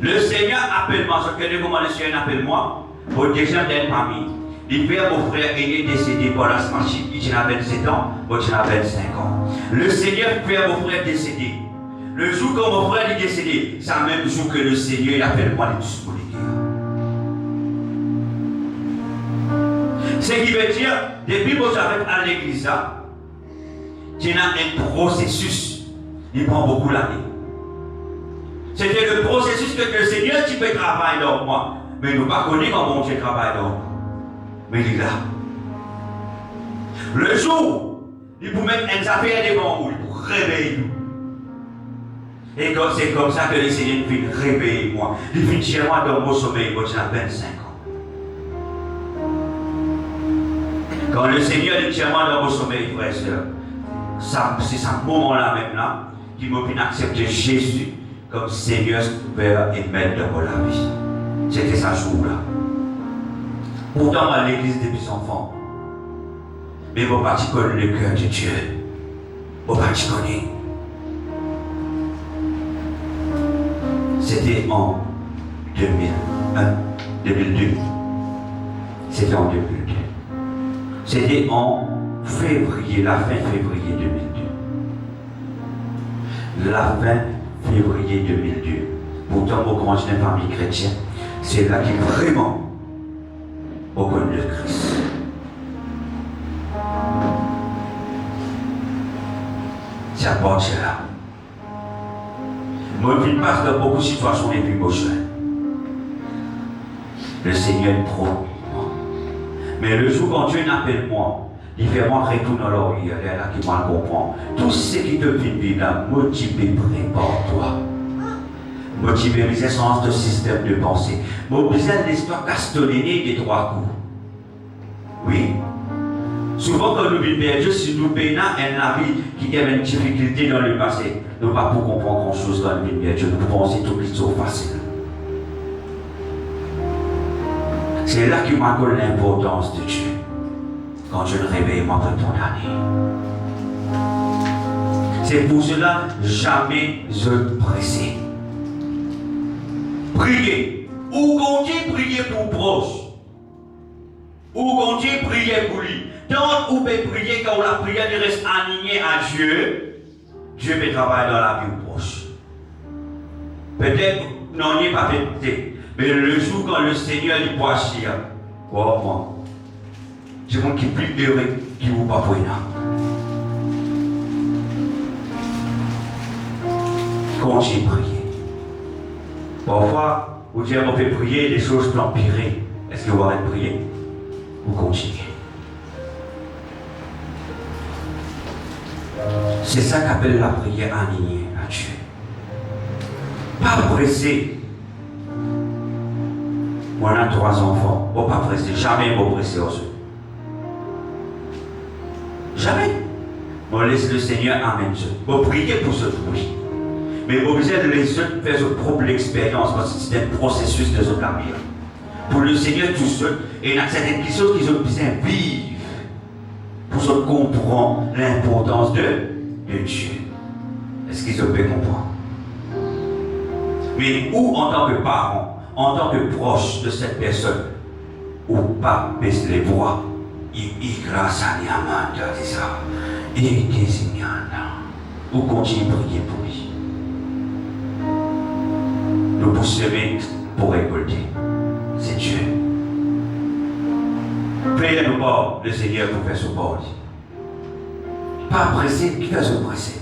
Speaker 1: Le Seigneur appelle-moi. Ce que comment le Seigneur appelle-moi. Pour déjà d'une famille. Il père, mon frère aîné décédé par la machine. Il a 27 ans, moi j'en ai 25 ans. Le Seigneur père, mon frère décédé. Le jour que mon frère est décédé, c'est le même jour que le Seigneur il appelle-moi les tous pour les guerres. Ce qui veut dire, depuis que j'arrive à l'église, il y a un processus. Il prend beaucoup d'années. C'était le processus que le Seigneur tu peux travailler dans moi. Mais nous ne connaissons pas comment Dieu travaille dans moi. Mais il est là. Le jour, il peut mettre une affaire devant nous, il peut réveiller nous. Et c'est comme ça que le Seigneur vient réveiller moi. Il vient tirer moi dans mon sommeil quand j'ai 25 ans. Quand le Seigneur tire moi dans mon sommeil, frère et soeur, c'est ce moment-là même là, qui m'a pu accepter Jésus comme Seigneur, Père et Maître de la vie. C'était ce jour-là. Pourtant, à l'église depuis enfant, mais je ne pas connaître le cœur de Dieu. Je ne pas connaître. C'était en 2002. C'était en 2002. C'était en février, la fin février 2002. La fin février 2002. Pourtant, au grand jeune famille chrétienne, c'est là qu'il vraiment reconnaît le Christ. C'est à partir de là. Moi, je ne passe dans beaucoup de situations les plus émotionnelles. Le Seigneur est trop. Mais le jour quand Dieu n'appelle moi, il fait moi retourner dans l'oreille, il est là qui m'a comprend. Tout ce qui te vient là, motivé, prépare-toi. Motiver les essences de système de pensée. Mobiliser l'histoire castellinée des trois coups. Oui. Souvent, quand nous vivons Dieu, si nous payons un vie qui a une difficulté dans le passé, nous ne pouvons pas comprendre grand-chose dans le vie Dieu. Nous pouvons penser tout qui est facile. C'est là qu'il m'a donné l'importance de Dieu. Quand je me réveille, moi, pour ton année. C'est pour cela, jamais je pressé. Priez. Ou comptez prier pour proche. Ou comptez prier pour lui. Tant vous pouvez prier quand la prière reste alignée à Dieu, Dieu peut travailler dans la vie proche. Peut-être, non, il n'est pas peut-être. Mais le jour quand le Seigneur dit pour agir, oh moi, c'est moi qui est plus heureux qui vous pas pour là. Continuez à prier. Parfois, vous dites on peut prier, les choses peuvent empirer. Est-ce que vous arrêtez de prier? Vous continuez. C'est ça qu'appelle la prière alignée à Dieu. Pas pressé. Moi, on a 3 enfants. Bon, pas pressé. Jamais pas pressé aux eux. Jamais. On laisse le Seigneur amener eux. Bon, prier pour ce oui. Mais vous besoin de les autres faire leur propre expérience parce que c'est un processus de notre avenir. Pour le Seigneur tout seul, et il y a certaines choses qu'ils ont besoin de vivre pour se comprendre l'importance de Dieu. Est-ce qu'ils ont pu comprendre? Mais ou en tant que parent, en tant que proche de cette personne, ou pas baisser les voix, il grâce à Niamanda, c'est ça. Et ou continue à prier pour lui. Nous pour semer, pour récolter. C'est Dieu. Priez nous pas le Seigneur pour faire son bord. Pas pressé, qui fait se presser.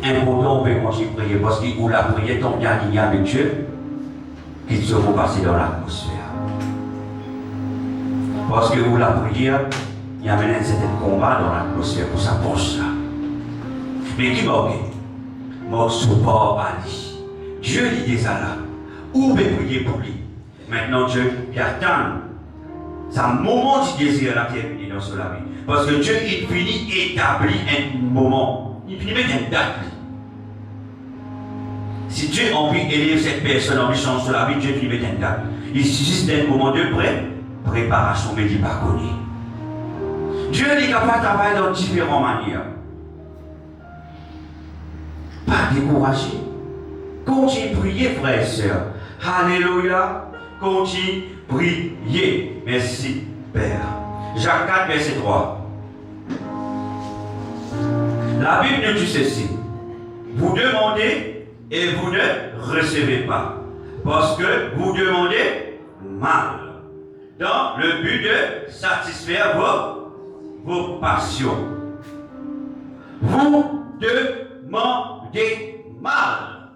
Speaker 1: Important, on peut continuer à prier parce que la prière tombe bien aligné avec Dieu, qu'ils se vont passer dans l'atmosphère. Parce que la prière, il y a un certain combat dans l'atmosphère pour sa poche là. Mais qui m'a dit? Mon support à lui. Dieu lui dit ça là. Où peut prier pour lui? Maintenant, Dieu il attend. C'est un moment du désir là qui est venu dans cela. Parce que Dieu, il finit établir un moment. Il finit mettre une date. Si Dieu a envie d'élever cette personne, envie de changer la vie, Dieu finit mettre une date. Il suffit d'un moment de préparation, mais il n'est pas connu. Dieu est capable de travailler dans différentes manières. Pas décourager. Continue à prier, frères et sœurs. Alléluia. Continue à prier. Merci, Père. Jacques 4, verset 3. La Bible nous dit ceci. Vous demandez et vous ne recevez pas. Parce que vous demandez mal. Dans le but de satisfaire vos passions. Vous demandez mal.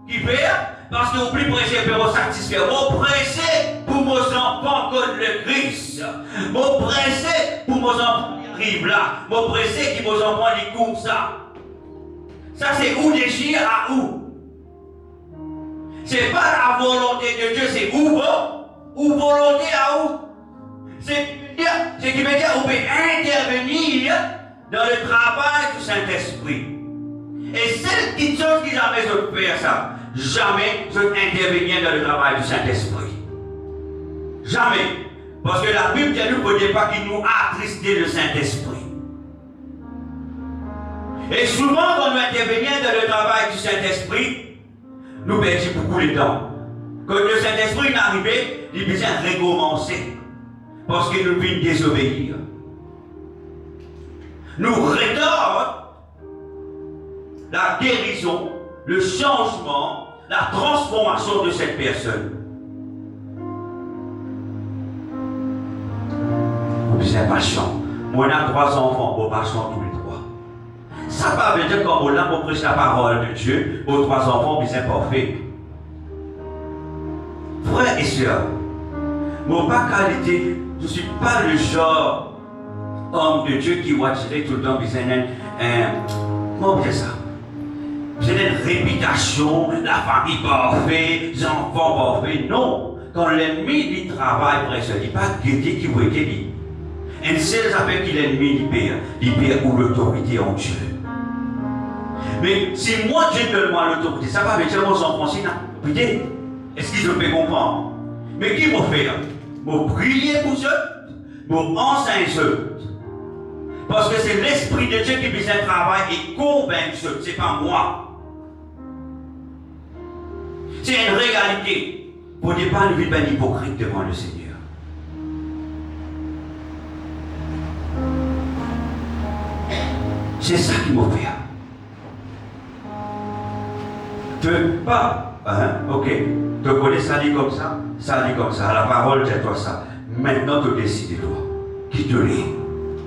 Speaker 1: Qui fait? Parce que vous plus pressé pour vous satisfaire. Vous pressé pour vos enfants contre le Christ. Vous pressé pour vos enfants qui arrivent là. Vous pressé pour vos enfants qui courent ça. Ça c'est où déchire à où? C'est pas la volonté de Dieu, c'est où volonté à où? C'est qui veut dire, vous pouvez intervenir dans le travail du Saint-Esprit. Et cette petite chose qui jamais je faire ça, jamais je intervenir dans le travail du Saint-Esprit. Jamais. Parce que la Bible ne nous dit pas qu'il nous a attristé le Saint-Esprit. Et souvent, quand nous intervenons dans le travail du Saint-Esprit, nous perdons beaucoup de temps. Quand le Saint-Esprit est arrivé, il besoin de recommencer. Parce que nous venons désobéir. Nous retardons la guérison, le changement, la transformation de cette personne. Vous êtes patient. Moi, j'ai 3 enfants, vous patient tous les 3. Ça ne veut pas dire qu'on a pour prêcher la parole de Dieu, aux 3 enfants, vous êtes parfaits. Frères et sœurs, mon pas qualité, je ne suis pas le genre homme de Dieu qui va tirer tout le temps, comment dire ça? Vous avez une réputation, la famille parfaite, les enfants parfaits. Non, quand l'ennemi dit travail, presque, il ne dit pas guetter qui vous été dit. Un seul appel qu'il l'ennemi il perd ou l'autorité en Dieu. Mais si moi Dieu donne moi l'autorité, ça va me dire aux enfants, écoutez, est-ce que je peux comprendre? Mais qui m'a fait? M'a prier pour eux, m'a enseigné eux. Parce que c'est l'Esprit de Dieu qui fait un travail et convainc eux, ce n'est pas moi. C'est une réalité. Pour ne pas ne vivre hypocrite devant le Seigneur. C'est ça qui m'a fait. Tu ne peux pas, ok, tu connais ça dit comme ça, la parole c'est toi ça. Maintenant tu décides toi. Qui te l'est?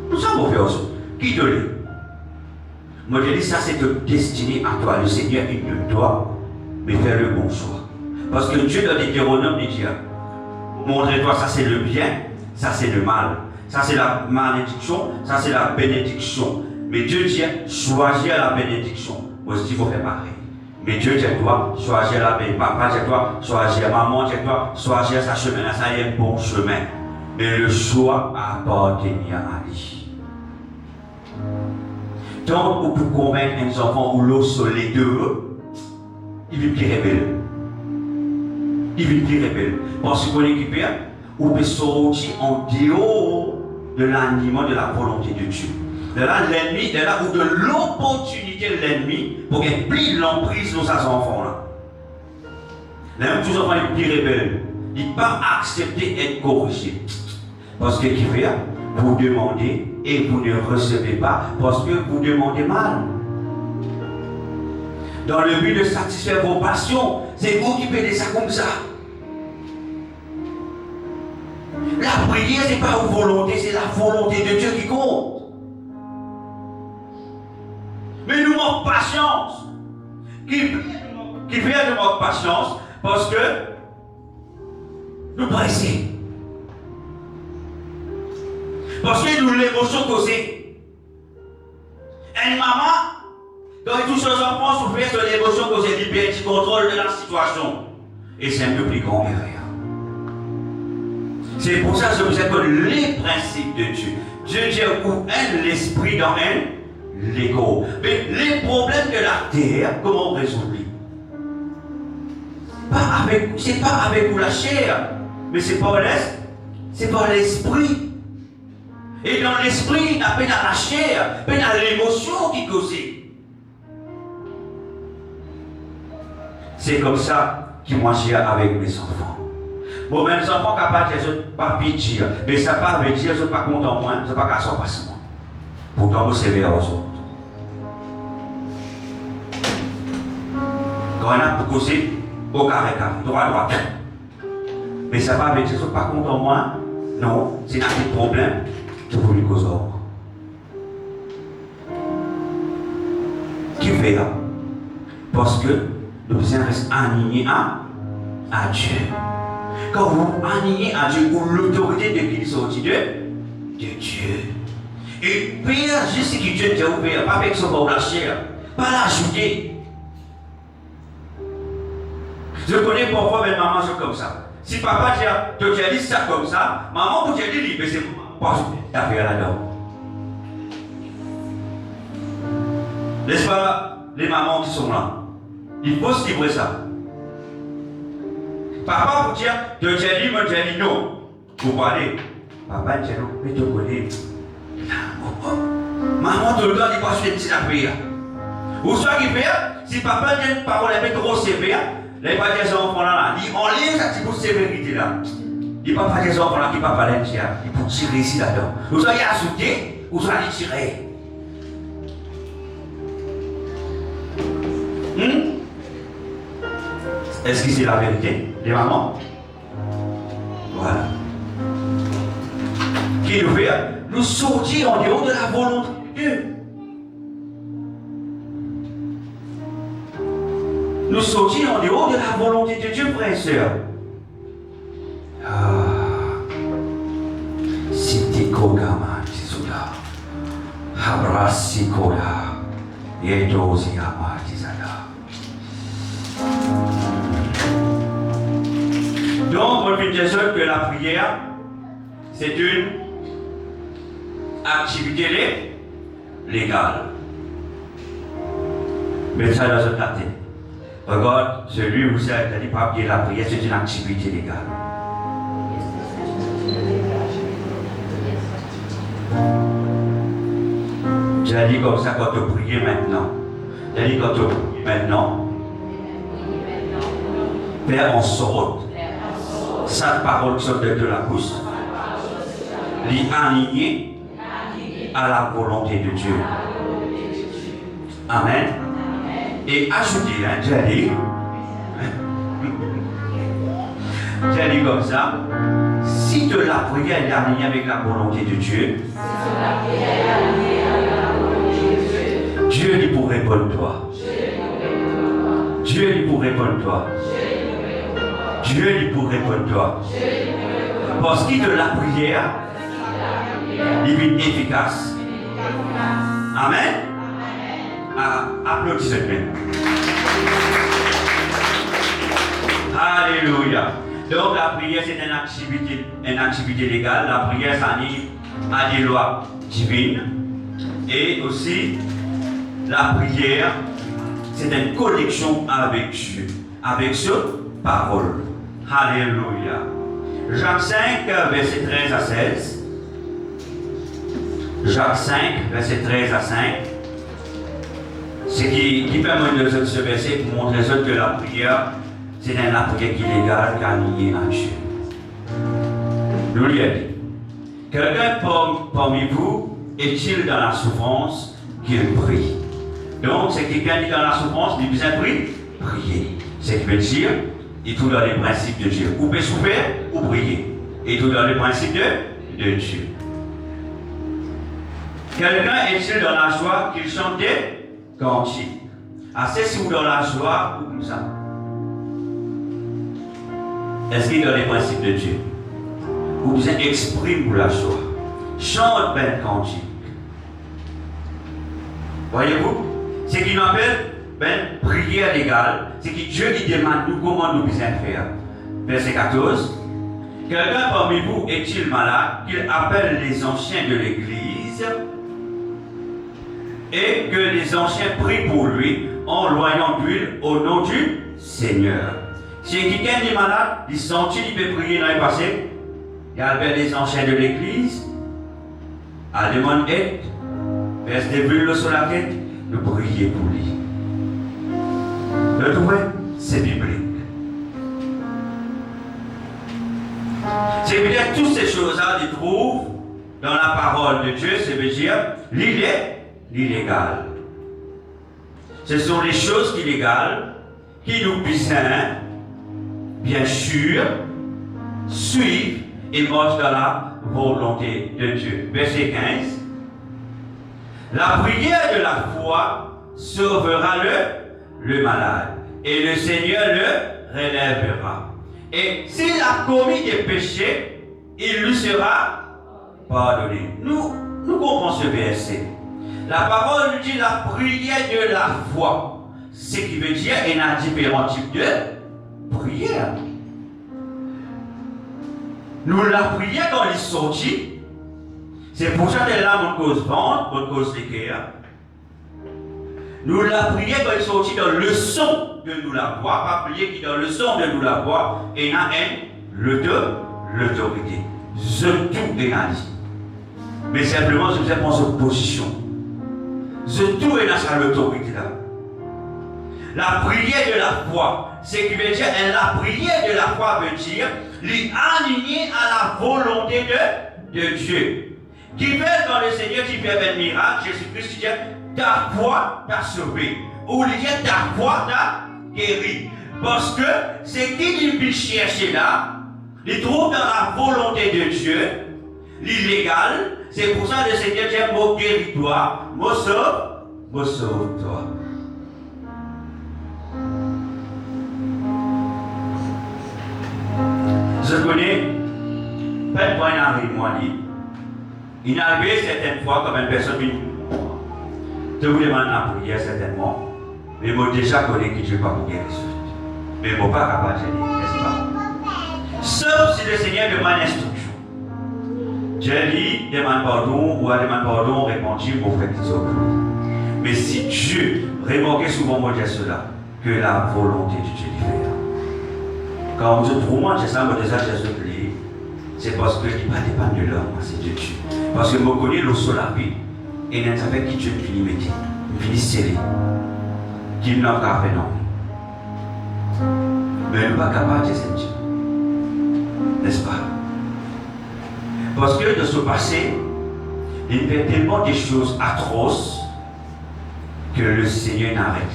Speaker 1: Nous sommes fait aussi. Qui te l'est? Moi je dis ça c'est te destiné à toi. Le Seigneur il te doit, mais faire le bon choix. Parce que Dieu dans Deutéronome dit, montrez-toi ça c'est le bien, ça c'est le mal. Ça c'est la malédiction, ça c'est la bénédiction. Mais Dieu dit, choisir la bénédiction. Moi, je dis, il faut faire pareil. Mais Dieu dit, toi, choisir la bénédiction. Papa dit, toi, choisir maman, dit, toi, choisir sa chemin. Ça y est un bon chemin. Mais le choix appartient à lui. Donc, pour convaincre un enfant ou l'eau sur les deux, il vit plus rebelle. Il vit plus rebelle. Parce qu'on est équipé, on peut sortir en dehors de l'animement de la volonté de Dieu. De là, l'ennemi, de là où de l'opportunité de l'ennemi pour qu'il plie l'emprise de ses enfants-là. L'un tous les enfants les plus rebelles, ils ne peuvent pas accepter d'être corrigés. Parce que qui fait, vous demandez et vous ne recevez pas parce que vous demandez mal. Dans le but de satisfaire vos passions, c'est vous qui faites ça comme ça. La prière, ce n'est pas une volonté, c'est la volonté de Dieu qui compte. Mais nous manquons patience. Qui vient de manquer patience parce que nous pressons. Parce que nous l'émotion causée. Une maman, quand elle touche aux enfants, souffrir de l'émotion causée, elle perd le contrôle de la situation. Et c'est un peu plus grand que rien. C'est pour ça que je vous appelle les principes de Dieu. Dieu dit où est l'esprit dans elle? L'ego. Mais les problèmes de la terre, comment on résout? C'est pas avec la chair, mais c'est par l'esprit. Et dans l'esprit, il n'y a pas dans la chair, mais dans l'émotion qui cause. C'est comme ça que moi j'ai avec mes enfants. Bon, mes enfants capables de dire, pas pitié, mais ça pas veut dire, je ne suis pas content moi, je ne suis pas qu'à son passement. Pourtant, vous servez aux autres. Quand on a pour causer, au carré, droit. Mais ça va avec ça, je ne suis pas content moi. Non, c'est un petit problème. Je peux lui causer. Qui fait là? Parce que nous devons rester alignés à Dieu. Quand vous alignez à Dieu, ou l'autorité de qui sortit de Dieu. Et Père, juste ce que Dieu t'a ouvert, pas avec son corps la chair, pas l'ajouter. Je connais parfois mes mamans sont comme ça. Si papa te dit ça comme ça, maman vous te dit, mais c'est pas ajouter l'affaire là-dedans. N'est-ce pas les mamans qui sont là? Il faut se livrer ça. Papa pour dire, tu dis non. Vous parlez. Papa dit non, mais tu connais. Maman tout le temps dit pas sur les petits affaires. Ou soit qui fait, si papa dit une parole un peu trop sévère, les pas des enfants là, ils enlèvent cette petite sévérité là. Il ne pas faire des enfants là qui ne parlent pas l'entier, il faut tirer ici là-dedans. Ou soit il y a ajouté, ou soit il tirer. Est-ce que c'est la vérité, les mamans? Voilà. Qui nous fait nous sortir en dehors de la volonté de Dieu. Nous sortir en dehors de la volonté de Dieu, frères et sœurs. Siti Kogama, Tisuda. Habrasi Koda. Yedozi Ama Tizada. Donc, on peut dire que la prière, c'est une activité légale. Mais ça dans notre tête. Regarde, celui où ça a dit pas que la prière, c'est une activité légale. J'ai dit comme ça quand tu pries maintenant. J'ai dit quand tu pries maintenant, Père en sorte. Cette parole sort de la bouche, l'aligner à la volonté de Dieu. Amen. Et ajoutez, j'ai dit comme ça, si de la prière est alignée avec la volonté de Dieu, Dieu lui pour répondre toi. Dieu lui pour répondre toi. Dieu lui pour répondre toi. Parce qu'il de la prière, il est efficace. Amen. Applaudissez-le. Alléluia. Donc la prière c'est une activité légale. La prière s'anime à des lois divines. Et aussi la prière c'est une connexion avec Dieu, avec sa parole. Alléluia. Jacques 5, verset 13 à 16. Jacques 5, verset 13 à 5. Ce qui permet de ce verset pour montrer que la prière, c'est une prière qui est légale, qui est liée à Dieu. Nous lui avons dit, quelqu'un parmi vous est-il dans la souffrance qu'il prie? Donc, c'est quelqu'un qui est dans la souffrance, il besoin de prier. C'est qui veut dire, il tout dans les principes de Dieu. Ou peut souffrir, ou prier. Et tout dans les principes de Dieu. Quelqu'un est-il dans la joie qu'il chante des cantiques? Assez si vous dans la joie, ou comme ça. Est-ce qu'il est dans les principes de Dieu? Vous exprime la joie. Chante ben cantique. Voyez-vous? Ce qui nous appelle prière légale, c'est que Dieu lui demande nous comment nous devons faire. Verset 14. Quelqu'un parmi vous est-il malade, qu'il appelle les anciens de l'église et que les anciens prient pour lui en loyant d'huile au nom du Seigneur. Si quelqu'un est malade, il sentit, il peut prier dans le passé. Il appelle les anciens de l'église, à demander aide, verse des bulles sur la tête, nous prier pour lui. Le trouver, c'est biblique. C'est peut-être toutes ces choses-là, ils trouvent dans la parole de Dieu, ça veut dire l'illégal. Ce sont les choses illégales qui nous besoin, bien sûr, suivre et marchent dans la volonté de Dieu. Verset 15. La prière de la foi sauvera le malade, et le Seigneur le relèvera. Et s'il a commis des péchés, il lui sera pardonné. Nous comprenons ce verset. La parole nous dit la prière de la foi. Ce qui veut dire qu'il y a différents types de prière. Nous la prière quand il est sorti. C'est pour ça que là, on cause vente, on cause l'équerre. Nous la prière doit sortir dans le son de nous la voix, pas prier qui dans le son de nous la voix, et dans l'autorité. Je tout est dans lui. Mais simplement, je vous ai pensé en position. Je tout est dans sa l'autorité là. La prière de la foi, c'est qui veut dire, la prière de la foi veut dire, l'aligner à la volonté de Dieu. Qui veut dans le Seigneur, qui fait un miracle, Jésus-Christ qui dit, ta foi t'a sauvé. Ou il dit, ta foi t'a guéri. Parce que c'est qui il chercher là, il trouve dans la volonté de Dieu, l'illégal. C'est pour ça que le Seigneur dit, mon guéris-toi, mon sauve-toi. Je connais, pas de point d'arrivée, moi, il est arrivé certaines fois comme une personne je vous demande la prière certainement, mais moi déjà connais que Dieu pas pour guérir. Mais moi pas capable de dire, n'est-ce pas? Sauf si le Seigneur demande instruction. Dieu dit, demande pardon, ou à demande pardon, répondit, mon frère qui s'occupe. Mais si Dieu, remarquez souvent moi dire cela, que la volonté de Dieu est faire. Quand on dit pour moi, c'est ça, moi déjà Jésus prié, c'est parce que il ne dépend de l'homme, c'est de Dieu. Parce que moi connais le sol à vie. Et nous savons qui Dieu finit mettre, finit serré, qui n'a pas fait non. Mais nous ne sommes pas capables de dire Dieu. N'est-ce pas? Parce que de ce passé, il fait tellement des choses atroces que le Seigneur n'arrête pas.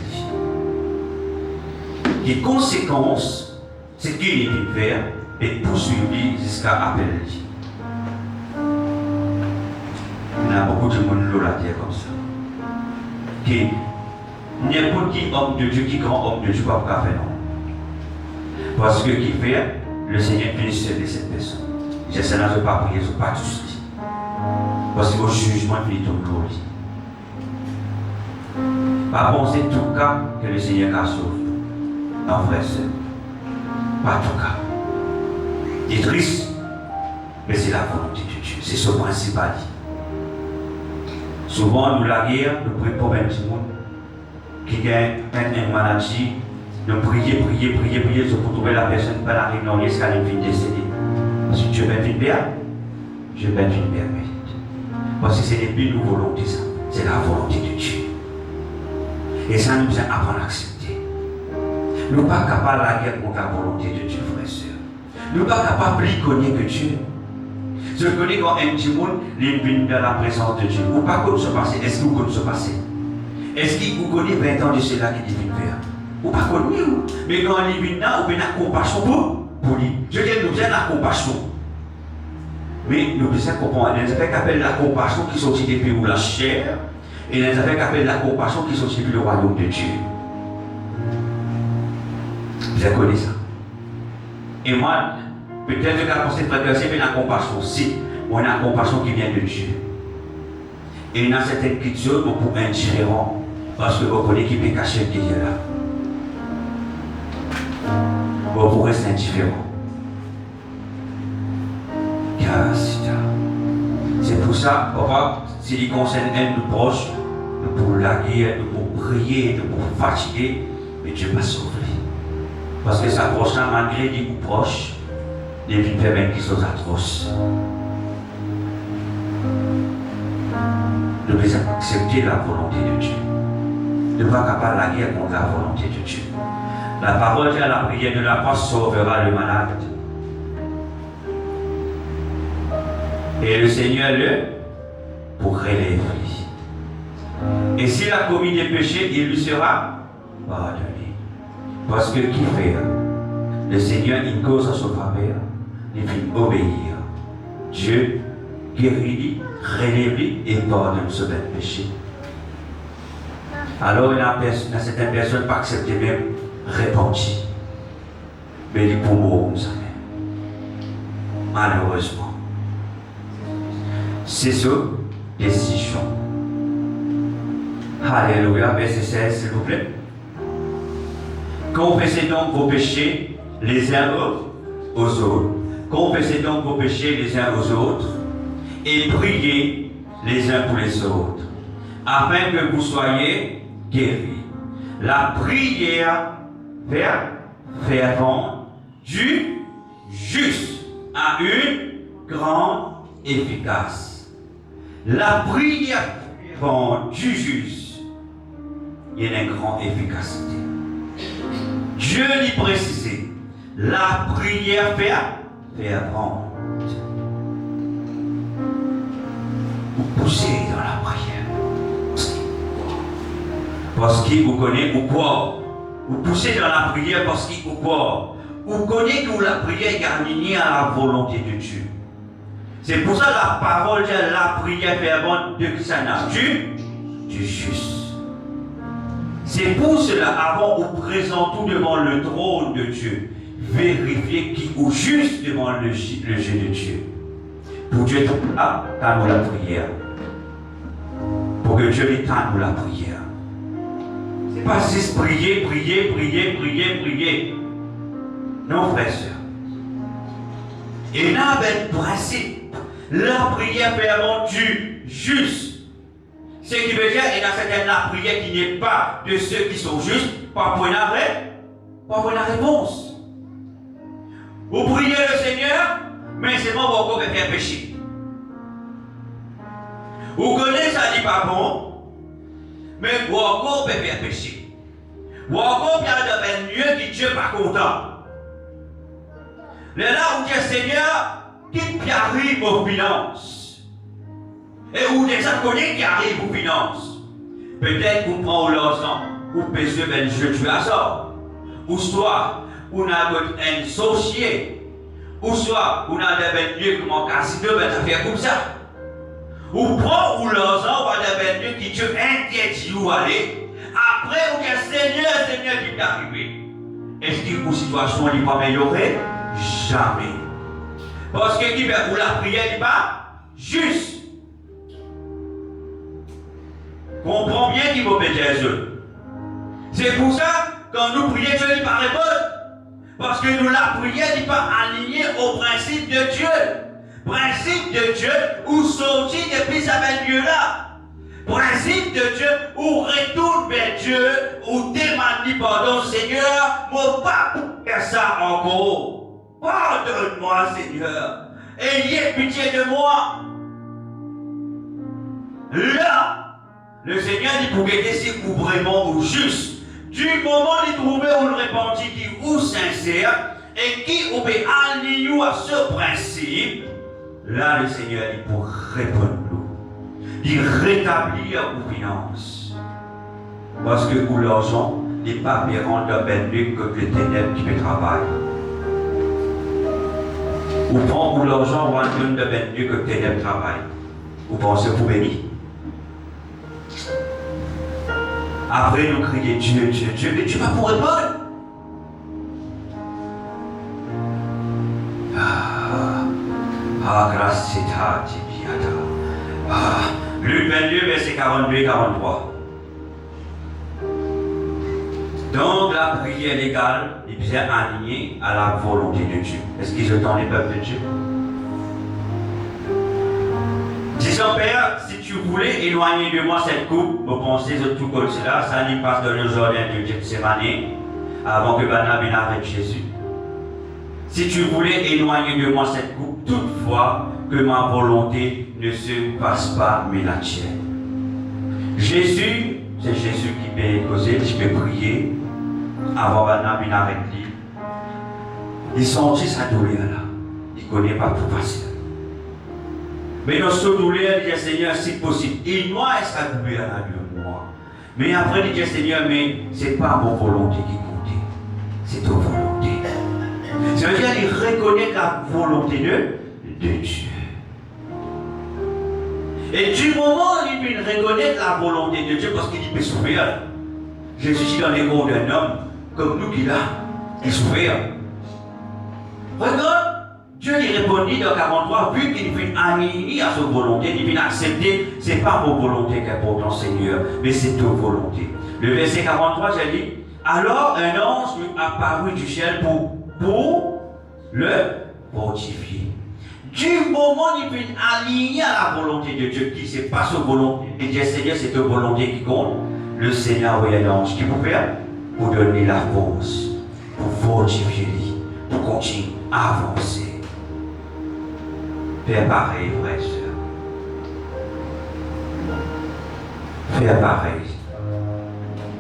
Speaker 1: Les conséquences, c'est qu'il est venu faire et poursuivre jusqu'à appeler lui. Il y a beaucoup de monde dans la terre comme ça. Qui n'importe qui homme de Dieu, qui grand homme de Dieu, pas faire non. Parce que qui fait, le Seigneur finit sauver cette personne. J'essaie de ne pas prier, je ne pas tous. Parce que le jugement finit ton gloire. Pas penser tout cas que le Seigneur a sauvé. Non, frère, c'est pas tout cas. Il est triste, mais c'est la volonté de Dieu. C'est ce principal. Souvent, nous la guerre, nous prions pour un petit monde qui a une maladie. Nous prions, pour trouver la personne qui va arriver dans l'escalier qu'elle vient décéder. Parce que Dieu va bien, je vais bien. Parce que ce n'est plus nos volontés, ça. C'est la volonté de Dieu. Et ça nous a apprendre à accepter. Nous ne sommes pas capables de la guerre contre la volonté de Dieu, frères et sœurs. Nous ne sommes pas capables de connaître que Dieu. Je connais quand un petit monde vient dans la présence de Dieu. Ou pas comme se passer. Est-ce que vous connaissez ce passé? Est-ce que vous connaissez 20 ans de cela qui vient faire? Ou pas connu? Mais quand il vient là, vous avez la compassion pour lui. Je dis, nous avons la compassion. Mais nous devons comprendre. Il y a des affaires qui appellent la compassion qui sont depuis où la chair. Et il y a des affaires qui appellent la compassion qui sont depuis le royaume de Dieu. Vous avez connu ça? Et moi, peut-être que la pensée traversée, mais la compassion, si, on a la compassion qui vient de Dieu. Et il y a certaines cultures beaucoup indifférents, parce que vous connaissez qui peut cacher le Dieu là. Vous pourrez rester indifférent. C'est pour ça, papa, s'il concerne un de proche, pour la guerre, pour prier, pour fatiguer, mais Dieu m'a sauvé. Parce que sa proche, malgré les coups proches, il vient faire même des choses atroces. Nous devons accepter la volonté de Dieu. Nous ne sommes pas capables de la guerre contre la volonté de Dieu. La parole dit à la prière de la foi sauvera le malade. Et le Seigneur pour relèver. Et s'il a commis des péchés, il lui sera pardonné. Parce que qui fait? Le Seigneur, il cause à son faveur, il fait obéir. Dieu guérit, relève et pardonne ce bel péché. Alors, il y a certaines personnes qui pas accepté même repentir. Mais il pour mourir comme ça même. Malheureusement. C'est sa décision. Alléluia, verset 16, s'il vous plaît. Confessez donc vos péchés les uns aux autres. Confessez donc vos péchés les uns aux autres et priez les uns pour les autres, afin que vous soyez guérit. La prière fervente du juste a une grande efficace. La prière fervente du juste, il y a une grande efficacité. Dieu lui précisé, la prière fervente. Vous poussez dans la prière. Parce qu'il vous connaît ou quoi? Vous poussez dans la prière parce qu'il vous quoi? Vous connaissez que la prière est alignée à la volonté de Dieu. C'est pour ça que la parole dit la prière fervente de sa nature du juste. C'est pour cela, avant vous présentons devant le trône de Dieu, vérifiez qui est juste devant le jeu de Dieu. Pour Dieu tendre la prière. Pour que Dieu lui tende la prière. Ce n'est pas juste prier. Non, frères et sœurs. Et là, ben, principe, la prière fervente du juste. Ce qui veut dire, il y a certaines la prière qui n'est pas de ceux qui sont justes, pas pour la réponse. Vous priez le Seigneur, mais c'est bon, vous encore faire péché. Vous connaissez ça dit pas bon, mais vous encore faire péché. Vous encore bien de mieux qui Dieu pas content. Là où Dieu Seigneur, qui arrive aux finances. Et où des inconnus qui arrivent aux finances. Peut-être qu'on prend l'argent, ou péché ben je tue à ça. Ou soit, on a un associé. Ou soit, on a des lieux comme en casino, ben ça fait comme ça. Ou prend ou l'argent, on a des lieux qui Dieu interdit où aller. Après, on dit Seigneur qui est arrivé. Est-ce que la situation n'est pas améliorée? Jamais. Parce que qui veut la prière n'est pas juste. Comprends bien qu'il faut péter les yeux. C'est pour ça, quand nous prions, Dieu n'est pas répondre. Parce que nous, la prière n'est pas alignée au principe de Dieu. Principe de Dieu, où sortir depuis sa belle lieu-là. Principe de Dieu, où retourne vers Dieu, où demande pardon, Seigneur, mon pas faire ça encore. Pardonne-moi, Seigneur. Ayez pitié de moi. Là, le Seigneur dit pour guetter si vous vraiment ou juste. Du moment où il trouve où le repenti qui ou sincère et qui ou peut aligner à ce principe, là le Seigneur dit pour répondre nous. Il rétablit vos finances. Parce que pour l'argent, n'est pas bien rendre bendu que les ténèbres qui me travaillent. Ou prend pour l'argent ou un de bendu que les ténèbres travaillent. Vous pensez pour bénir? Après, nous crions Dieu, mais tu vas pour répondre. Grâce c'est ta tibiata. Luc 22, verset 42 et 43. Donc, la prière légale est bien alignée à la volonté de Dieu. Est-ce qu'ils entendent les peuples de Dieu? Disons, Père, si tu voulais éloigner de moi cette coupe, vos pensées de tout comme cela, ça n'y passe dans le jardin de Gethsémani, avant que Barnabé n'arrête Jésus. Si tu voulais éloigner de moi cette coupe, toutefois que ma volonté ne se passe pas, mais la tienne. Jésus, c'est Jésus qui peut causer, qui peut prier, avant Barnabé n'arrête lui. Il sentit sa douleur là. Il ne connaît pas tout facile. Mais dans ce douleur, il dit Seigneur, si possible, il doit être coupé à la de moi. Mais après, il dit Seigneur, mais ce n'est pas mon volonté qui compte, c'est ta volonté. Ça veut dire qu'il reconnaît la volonté de Dieu. Et du moment où il reconnaît la volonté de Dieu, parce qu'il peut souffrir, Jésus dit dans les mots d'un homme, comme nous qui l'a, il souffre. Regarde. Dieu lui répondit dans 43, vu qu'il fait aligner à sa volonté, il vient accepter, ce n'est pas mon volonté qui est important, Seigneur, mais c'est ta volonté. Le verset 43, j'ai dit, alors un ange lui apparut du ciel pour le fortifier. Du moment où il fait aligner à la volonté de Dieu, qui c'est pas sa volonté, et dit Seigneur, c'est ta volonté qui compte, le Seigneur a envoyé un ange qui pouvait pour donner la force, pour fortifier lui, pour continuer à avancer. Fais pareil, frère et soeur. Fais pareil.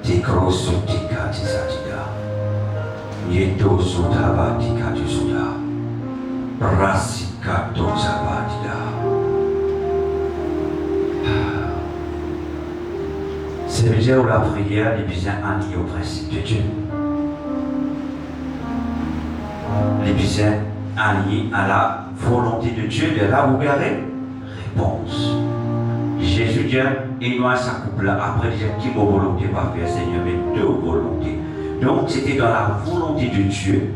Speaker 1: Tikro sutika tisatida. Yeto sutaba tikatu suda. Rasika tosabatida. C'est déjà où la prière est bien alliée au principe de Dieu. Les bien alliés à la volonté de Dieu, de là où il y a réponse. Jésus dit, il doit s'accoupler après dire qui m'a volonté pas faire, Seigneur, mais deux volontés. Donc c'était dans la volonté de Dieu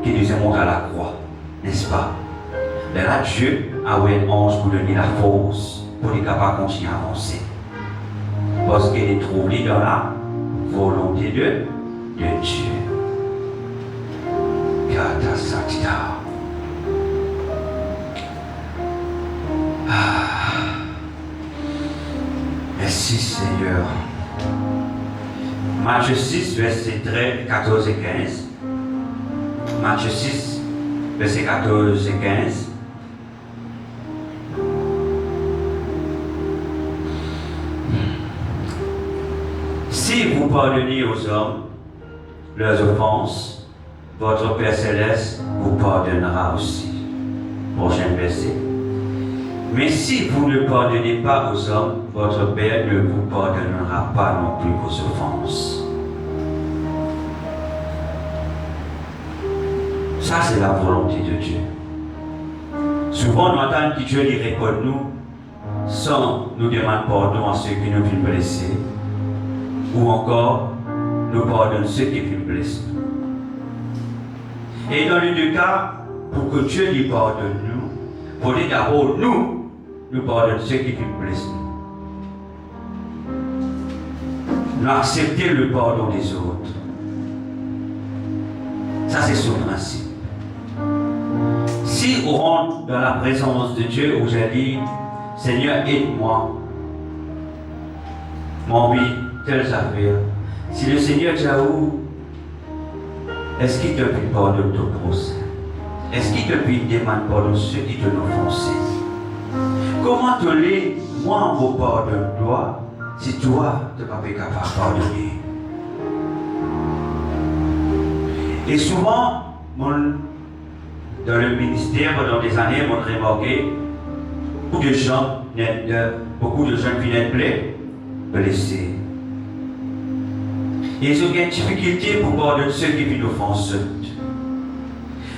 Speaker 1: qu'il nous a montré à la croix, n'est-ce pas? Mais là, Dieu a eu un ange pour donner la force, pour les capables de continuer à avancer. Parce qu'il est trouvé dans la volonté de Dieu. Gata Satida. Merci Seigneur. Matthieu 6, versets 14 et 15. Matthieu 6, versets 14 et 15. Si vous pardonnez aux hommes leurs offenses, votre Père Céleste vous pardonnera aussi. Prochain verset. Mais si vous ne pardonnez pas aux hommes, votre Père ne vous pardonnera pas non plus vos offenses. Ça, c'est la volonté de Dieu. Souvent, on entend que Dieu lui répond nous sans nous demander pardon à ceux qui nous viennent blesser, ou encore nous pardonne ceux qui viennent blesser. Et dans les deux cas, pour que Dieu lui pardonne nous, il faut d'abord nous pardonner ceux qui viennent blesser. Nous accepter le pardon des autres. Ça, c'est son principe. Si on rentre dans la présence de Dieu, où j'ai dit, Seigneur, aide-moi, mon vie, telles affaires. Si le Seigneur dit à où, est-ce qu'il te prie pardon de ton procès? Est-ce qu'il te prie demande pardon de ceux qui te l'ont offensé? Comment te l'est, moi, mon pardon, toi, si toi, tu n'es pas capable de pardonner? Et souvent, dans le ministère, pendant des années, on a remarqué beaucoup de gens qui viennent blessés. Ils ont une difficulté pour pardonner ceux qui viennent offenser.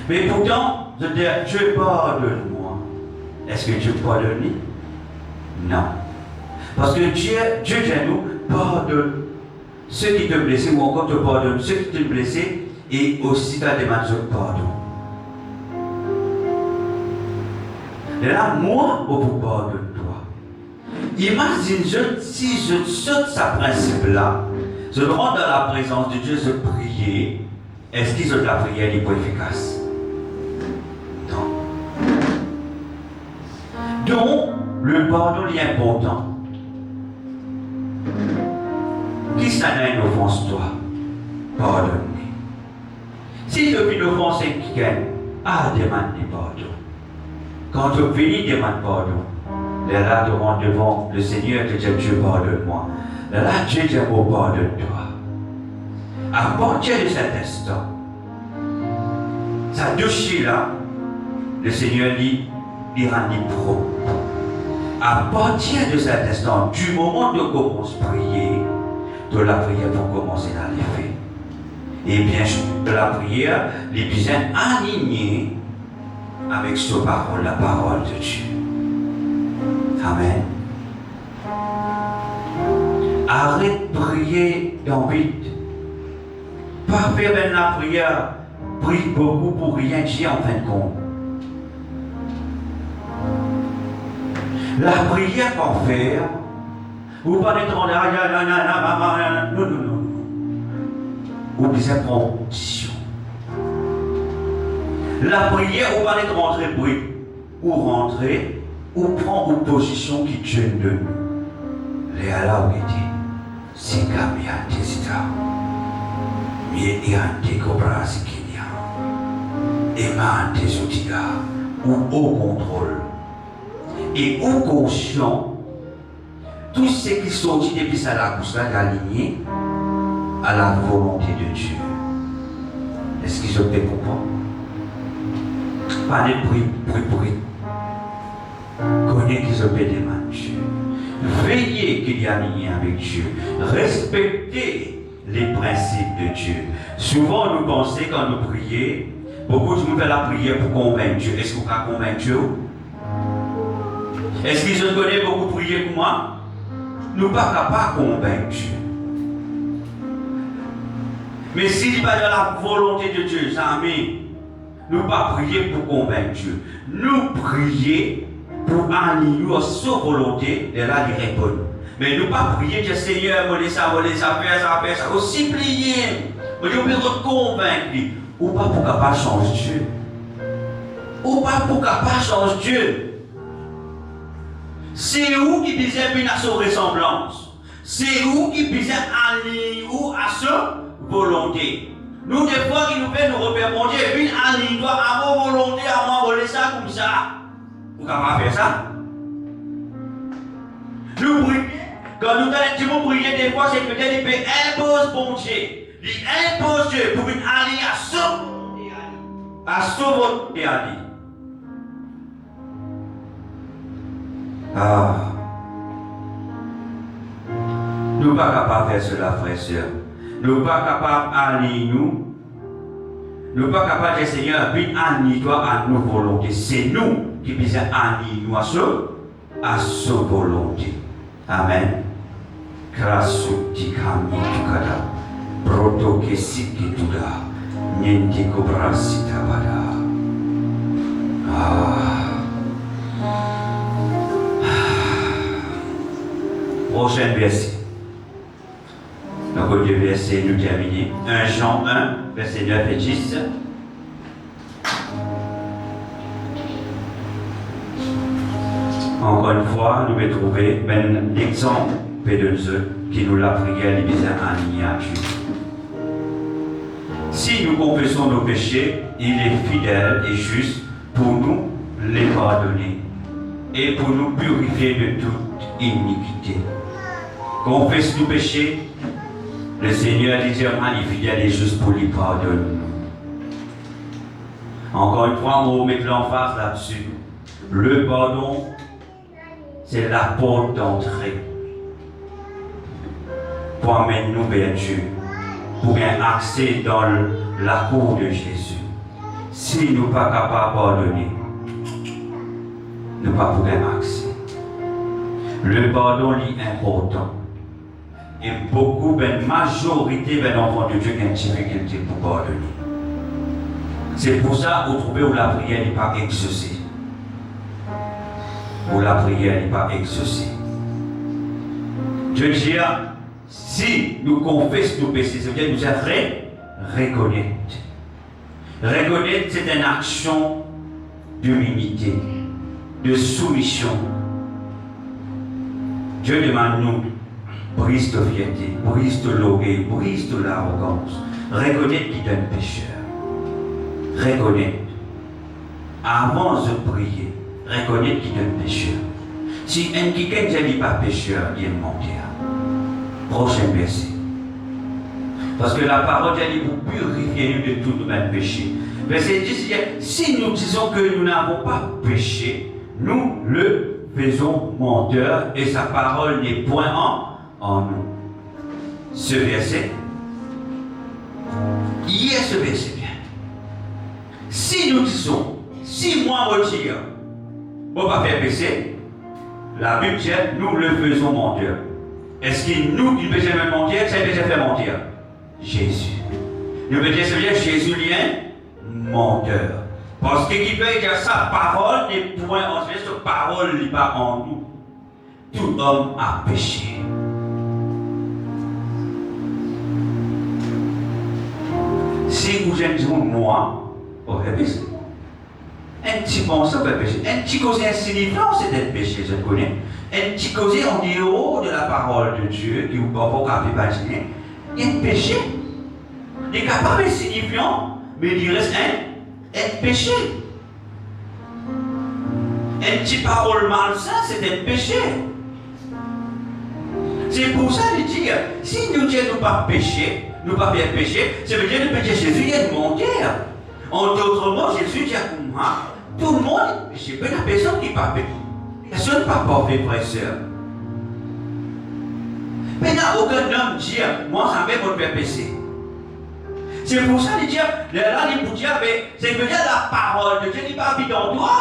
Speaker 1: Mais pourtant, je dis, Dieu pardonne-moi. Est-ce que Dieu pardonne? Non. Parce que Dieu dit à nous, pardonne ceux qui te blessent, ou encore te pardonne ceux qui te blessent, et aussi ta demande de pardon. Là, moi, je vous pardonne toi. Imagine, si je saute ce principe-là, je rentre dans la présence de Dieu, je prie, est-ce que la prière n'est pas efficace? Non. Donc, le pardon est important. Qui s'en a une offense, toi? Pardonne. Si depuis une offense qui gagne, demande pardon. Quand tu finis, demande pardon. Là, tu rentres devant le Seigneur et tu dis, Dieu, pardonne-moi. Là, Dieu dit, oh, pardonne-toi. À partir de cet instant, sa douche là, le Seigneur dit, il rend propre. À partir de cet instant, du moment où tu commences à prier, de la prière va commencer à l'effet. Et bien sûr, de la prière, les bien alignés avec ce parole, la parole de Dieu. Amen. Arrête de prier dans le vide. Pas faire même la prière, prie beaucoup pour rien dire en fin de compte. La prière qu'on fait, vous parlez de non. Vous devez prendre position. La prière, vous parlez de rentrer bruit, ou rentrer, ou prendre une position qui tient de nous. Les Allah ont été. si kamian tesita, miye ante cobra si kenya, emante sotiga, ou au contrôle, et au conscient, tout ce qui sortit depuis ça la bouche là aligné à la volonté de Dieu. Est-ce qu'ils ont fait comprendre? Pas de bruit. Connaissez qu'ils ont fait des mains de Dieu. Veillez qu'il y a lien avec Dieu. Respectez les principes de Dieu. Souvent, nous pensons quand nous prions, beaucoup de monde fait la prière pour convaincre Dieu. Est-ce qu'on va convaincre Dieu? Est-ce qu'ils ont connu beaucoup prier pour moi? Nous ne sommes pas capables de convaincre Dieu. Mais s'il n'est pas dans la volonté de Dieu, jamais, nous ne pas prier pour convaincre Dieu. Nous prier pour aligner sa volonté, et là, il répond. Mais nous ne pas prier, dire Seigneur, faire ça. Aussi prier. Mais nous pouvons convaincre. Ou pas pour capable changer Dieu. Ou pas pour capable changer Dieu. C'est où qui besoin d'une ressemblance. C'est où qui besoin aligner ou à sa volonté. Nous, des fois, qui nous fait nous repérer, mon Dieu, une alignement à ma volonté, à moi, voler ça comme ça. Vous ne pouvez pas faire ça. Nous prions, quand nous allons prier, des fois, c'est peut-être qu'il impose bon Dieu. Il impose Dieu pour une aligner à sa volonté. À sa volonté. Ah. Nous ne sommes pas capables de faire cela, frères et sœurs. Nous ne sommes pas capables d'aller nous. Nous ne sommes pas capables de dire, Seigneur, puis aligner-toi à nos volontés. C'est nous qui devons aligner nous à sa volonté. Amen. Grâce au Tikami Tukada, Proto Kesiki Tuda, Niente Cobra Sitabada. Prochain verset. Donc, le verset nous terminer. 1 Jean 1, verset 9 et 10. Encore une fois, nous allons trouver l'exemple de Dieu qui nous l'a prié les besoins alignés à Dieu. Si nous confessons nos péchés, il est fidèle et juste pour nous les pardonner et pour nous purifier de toute iniquité. Confesse nos péchés, le Seigneur dit vraiment il est fidèle et juste pour les pardonner. Encore une fois, on va mettre l'emphase là-dessus. Le pardon, c'est la porte d'entrée pour amener nous vers Dieu, pour un accès dans la cour de Jésus. Si nous ne sommes pas capables de pardonner, nous ne pouvons pas avoir accès. Le pardon est important. Et beaucoup, la majorité des enfants de Dieu ont une difficulté pour pardonner. C'est pour ça que vous trouvez où la prière n'est pas exaucée. Où la prière n'est pas exaucée. Dieu dit, si nous confessons nos péchés, ça veut dire nous reconnaître. Reconnaître, c'est une action d'humilité, de soumission. Dieu demande nous, brise de fierté, brise de l'orgueil, brise de l'arrogance. Reconnaître qu'il est un pécheur. Reconnaître. Avant de prier, reconnaître qu'il est un pécheur. Si un quelqu'un n'est pas pécheur, il est menteur. Prochain verset. Parce que la parole dit pour purifier nous de tout notre péché. Verset 10 dit, si nous disons que nous n'avons pas péché, nous le faisons menteur et sa parole n'est point en nous. Ce verset, hier ce verset bien. Si nous disons, si moi je dis, on va faire péché, la Bible dit, nous le faisons menteur. Est-ce que nous qui faisons mentir, c'est déjà fait mentir? Jésus. Nous veut dire, Jésus est menteur. Parce que qui peut dire sa parole n'est point en nous, sa parole n'est pas en nous. Tout homme a péché. Si vous êtes moi, vous avez péché. Un petit bon, ça peut pécher. Un petit cause insignifiant, c'est d'être péché, je connais. Un petit causé en dehors de la parole de Dieu, qui vous parfois pas imaginer, il y a un péché. Il n'est capable de signifiant, mais il reste un péché. Un petit parole malsain, c'est un péché. C'est pour ça qu'il dit, si nous Dieu nous pas péché, nous pas faire péché, ça veut dire que Jésus est monté. En d'autres mots, Jésus dit à moi, tout le monde est péché, mais la personne qui n'est pas péché. Personne ne peut pas parler, frère et soeur. Mais il n'y a aucun homme qui dit, moi, ça fait mon père péché. C'est pour ça qu'il dit, là, il vous dit, c'est que la parole de Dieu n'est pas habitée en toi.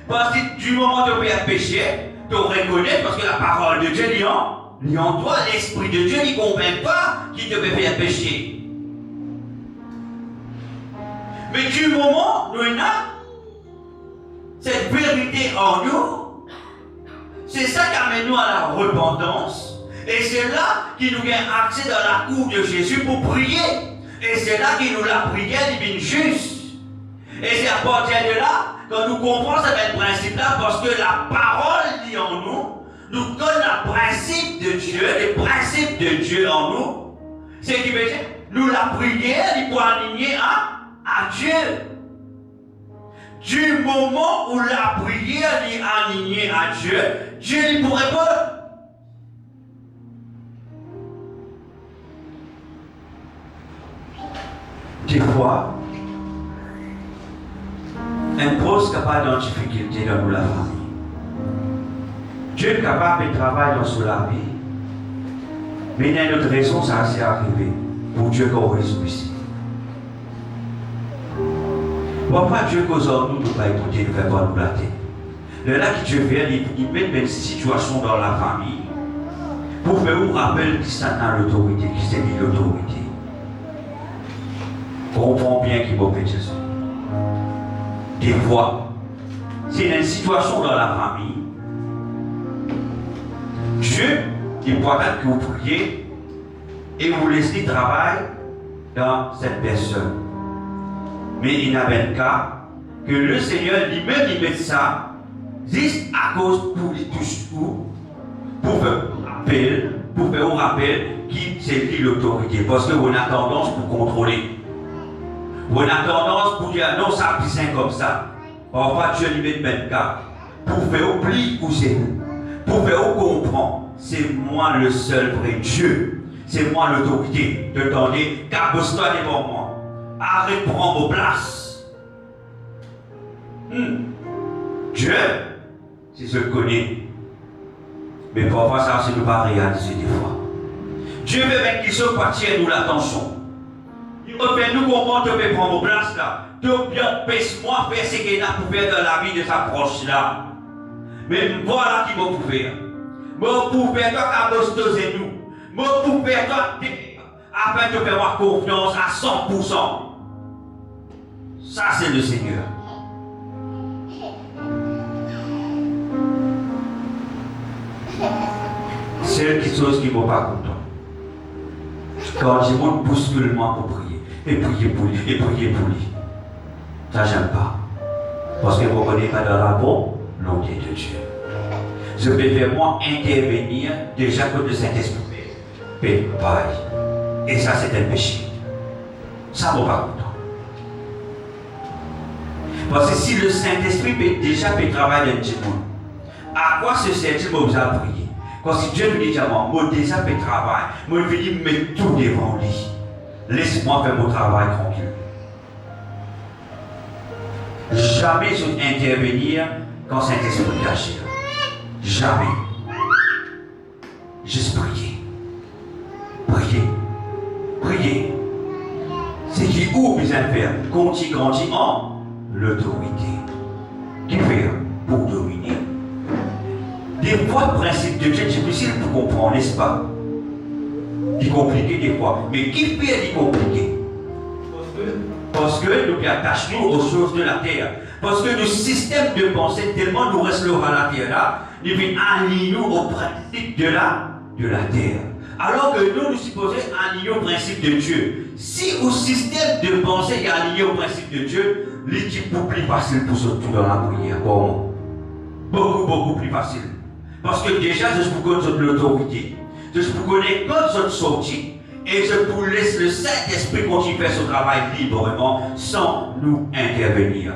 Speaker 1: Parce que du moment où tu fais péché, tu reconnais, parce que la parole de Dieu est en toi, l'Esprit de Dieu n'y convainc pas qu'il te fait faire péché. Mais du moment où nous avons cette vérité en nous, c'est ça qui amène nous à la repentance. Et c'est là qu'il nous gagne accès dans la cour de Jésus pour prier. Et c'est là qu'il nous la prière divine juste. Et c'est à partir de là que nous comprenons ce principe-là, parce que la parole dit en nous donne le principe de Dieu, les principes de Dieu en nous. C'est qui veut dire, nous la prière, il faut aligner à Dieu. Du moment où la prière est alignée à Dieu, Dieu lui pourrait pas. Des fois, un poste capable de difficulté dans la famille. Dieu est capable de travailler dans la vie. Mais il y a une autre raison, ça s'est arrivé. Pour Dieu qu'on résout ici. Pourquoi Dieu cause en nous ne pas écouter, ne fait pas nous blatter? Le là que Dieu fait, il met une situation dans la famille pour faire un rappel qui s'en a l'autorité, qui s'est mis l'autorité. Comprends bien qu'il m'a fait Jésus. Des fois, c'est une situation dans la famille. Dieu, il pourra que vous priez et vous laissez travailler dans cette personne. Mais il y a un cas que le Seigneur lui-même il met ça juste à cause pour les touches pour faire un rappel qui c'est lui l'autorité. Parce que on a tendance pour contrôler. On a tendance pour dire non, ça c'est comme ça. Parfois Dieu lui met même cas pour faire oublier où c'est nous. Pour faire comprendre, c'est moi le seul vrai Dieu. C'est moi l'autorité. De tenter, cabose-toi devant moi. Arrête de prendre vos places. Dieu, c'est ce que connaît. Mais parfois, ça, c'est ne pas réaliser des fois. Dieu veut mettre qu'ils sont partis nous l'attention. Il veut faire nous comprendre que tu peux prendre vos places là. Tu bien pèse-moi faire ce qu'il a pour faire dans la vie de sa proche là. Mais voilà qui va pour faire. Moi pour faire toi qu'à nous. Moi pour faire toi afin de faire avoir confiance à 100%. Ça, c'est le Seigneur. C'est quelque chose qui ne m'a pas content. Quand j'ai mon bousculement pour prier, et prier pour lui, et prier pour lui. Ça, j'aime pas. Parce que vous ne connaissez pas dans la volonté de Dieu. Je vais faire moi intervenir déjà comme le Saint-Esprit. Et ça, c'est un péché. Ça ne m'a pas content. Parce que si le Saint-Esprit peut déjà travailler dans le monde, à quoi se sert-il de vous à prier? Quand si Dieu nous dit à moi, moi déjà peut travailler, moi je vais mettre tout devant lui. Laisse-moi faire mon travail tranquille. Jamais je vais intervenir quand Saint-Esprit agit. Jamais. Juste prier. Prier. Prier. C'est qui ouvre besoin de faire. Grandit en l'autorité. Qui fait pour dominer. Des fois, le principe de Dieu est difficile pour comprendre, n'est-ce pas? Il est compliqué des fois. Mais qui fait il compliqué? Parce que nous attachons aux choses de la terre. Parce que le système de pensée, tellement nous restons à la terre là, nous vient aligner aux principes de la terre. Alors que nous supposons aligner au principe de Dieu. Si au système de pensée est aligné au principe de Dieu, l'équipe est plus facile pour sortir dans la prière. Comment? beaucoup plus facile. Parce que déjà, je vous connais l'autorité. Je vous connais quand je sorti. Et je vous laisse le Saint-Esprit continuer à faire son travail librement sans nous intervenir.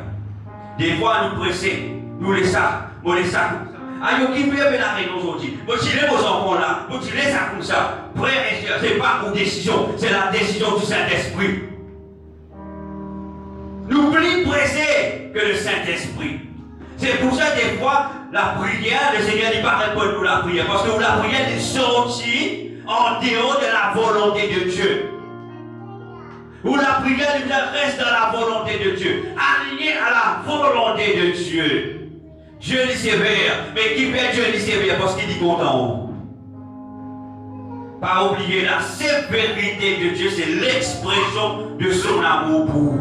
Speaker 1: Des fois, nous presser, nous laissons ça, nous laissons ça. Ah, qui peut faire la réunion aujourd'hui? Vous tirez vos enfants là, vous tirez ça comme ça. Frère et sœur, ce n'est pas une décision, c'est la décision du Saint-Esprit. Nous plus pressés que le Saint-Esprit. C'est pour ça, des fois, la prière, le Seigneur n'est pas répondre pour la prière. Parce que la prière est sortie en dehors de la volonté de Dieu. Où la prière reste dans la volonté de Dieu. Alignée à la volonté de Dieu. Dieu lui sévère. Mais qui fait Dieu lui sévère? Parce qu'il dit content. Pas oublier la sévérité de Dieu, c'est l'expression de son amour pour vous.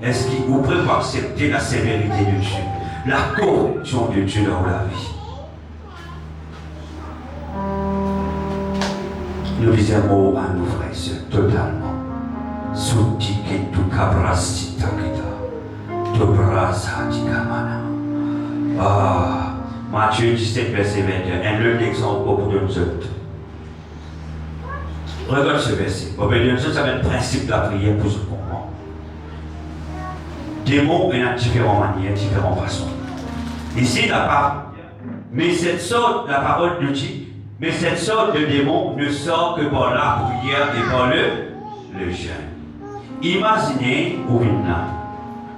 Speaker 1: Est-ce qu'il vous prête pour accepter la sévérité de Dieu, la correction de Dieu dans la vie? Nous disons à nos frères et sœurs totalement. Soutike tu kabrasti takita. Tobrasa tikamana. Ah, Matthieu 17, verset 21. Un autre exemple pour nous autres. Regarde ce verset. Pour nous autres, ça va être le principe de la prière pour ce moment. Des mots en différentes manières, différentes façons. Ici, la parole. Mais cette sorte, la parole nous dit, mais cette sorte de démon ne sort que par la prière et par le jeûne. Imaginez, vous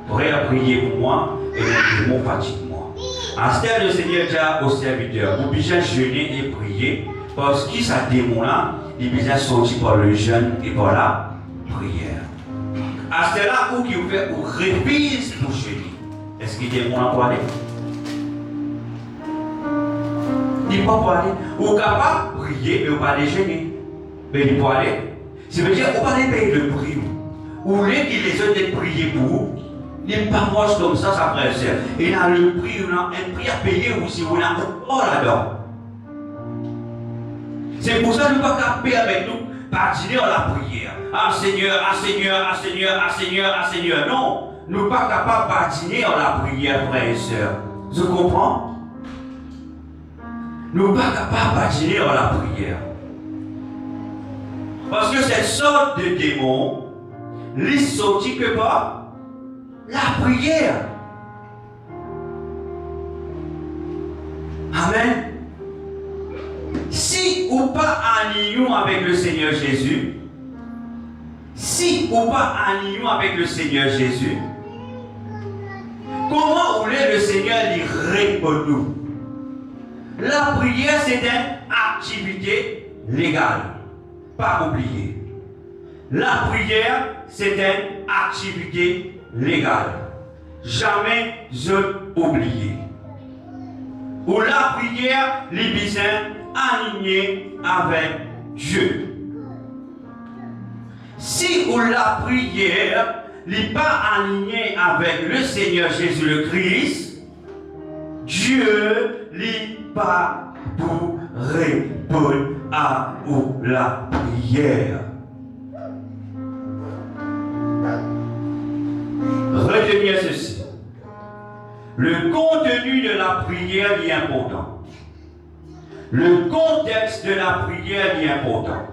Speaker 1: pourrez prier pour moi et le démon fatigue moi. En ce temps, le Seigneur dit au serviteur, vous besoin jeûner et prier parce que ce démon-là, il besoin sortir par le jeûne et par la prière. À ce là où il vous fait ou refuse pour jeûner. Est-ce qu'il y a des démons pour aller? Il ne peut pas aller. Ou capable de prier, mais vous ne pouvez pas aller jeûner. Mais il peut aller. Ça veut dire, vous ne pouvez pas aller payer le prix. Ou les autres de prier pour vous. Il n'est pas moche comme ça, sa frère et sœur. Il a le prix, il a un prix à payer aussi. Vous n'avez pas là-dedans. C'est pour ça que nous ne pouvons pas payer avec nous. Partiner à la prière. Ah Seigneur, ah Seigneur, ah Seigneur, ah Seigneur, ah Seigneur. Non, nous ne sommes pas capables de partiner à la prière, frères et sœurs. Je comprends? Nous ne sommes pas capables de partiner à la prière. Parce que cette sorte de démon, il sortit que par la prière. Amen. Si ou pas en union avec le Seigneur Jésus, si ou pas en union avec le Seigneur Jésus, comment voulait le Seigneur lui répondre nous? La prière, c'est une activité légale. Pas oublier. La prière, c'est une activité légale. Jamais je oublier. Ou la prière, les besoins alignés avec Dieu. Si ou la prière n'est pas alignée avec le Seigneur Jésus le Christ, Dieu n'est pas pour répondre à ou la prière. Retenez ceci. Le contenu de la prière est important. Le contexte de la prière est important.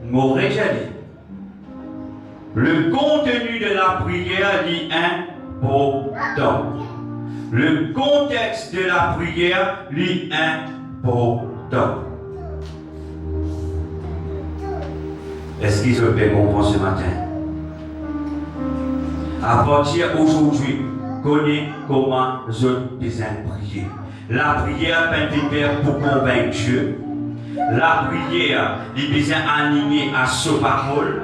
Speaker 1: M'aurais déjà dit. Le contenu de la prière est important. Le contexte de la prière est important. Est-ce qu'ils ont bien compris ce matin? À partir d'aujourd'hui, connais comment je besoin prier. La prière peut faire pour convaincre Dieu. La prière, il besoin aligner à sa parole.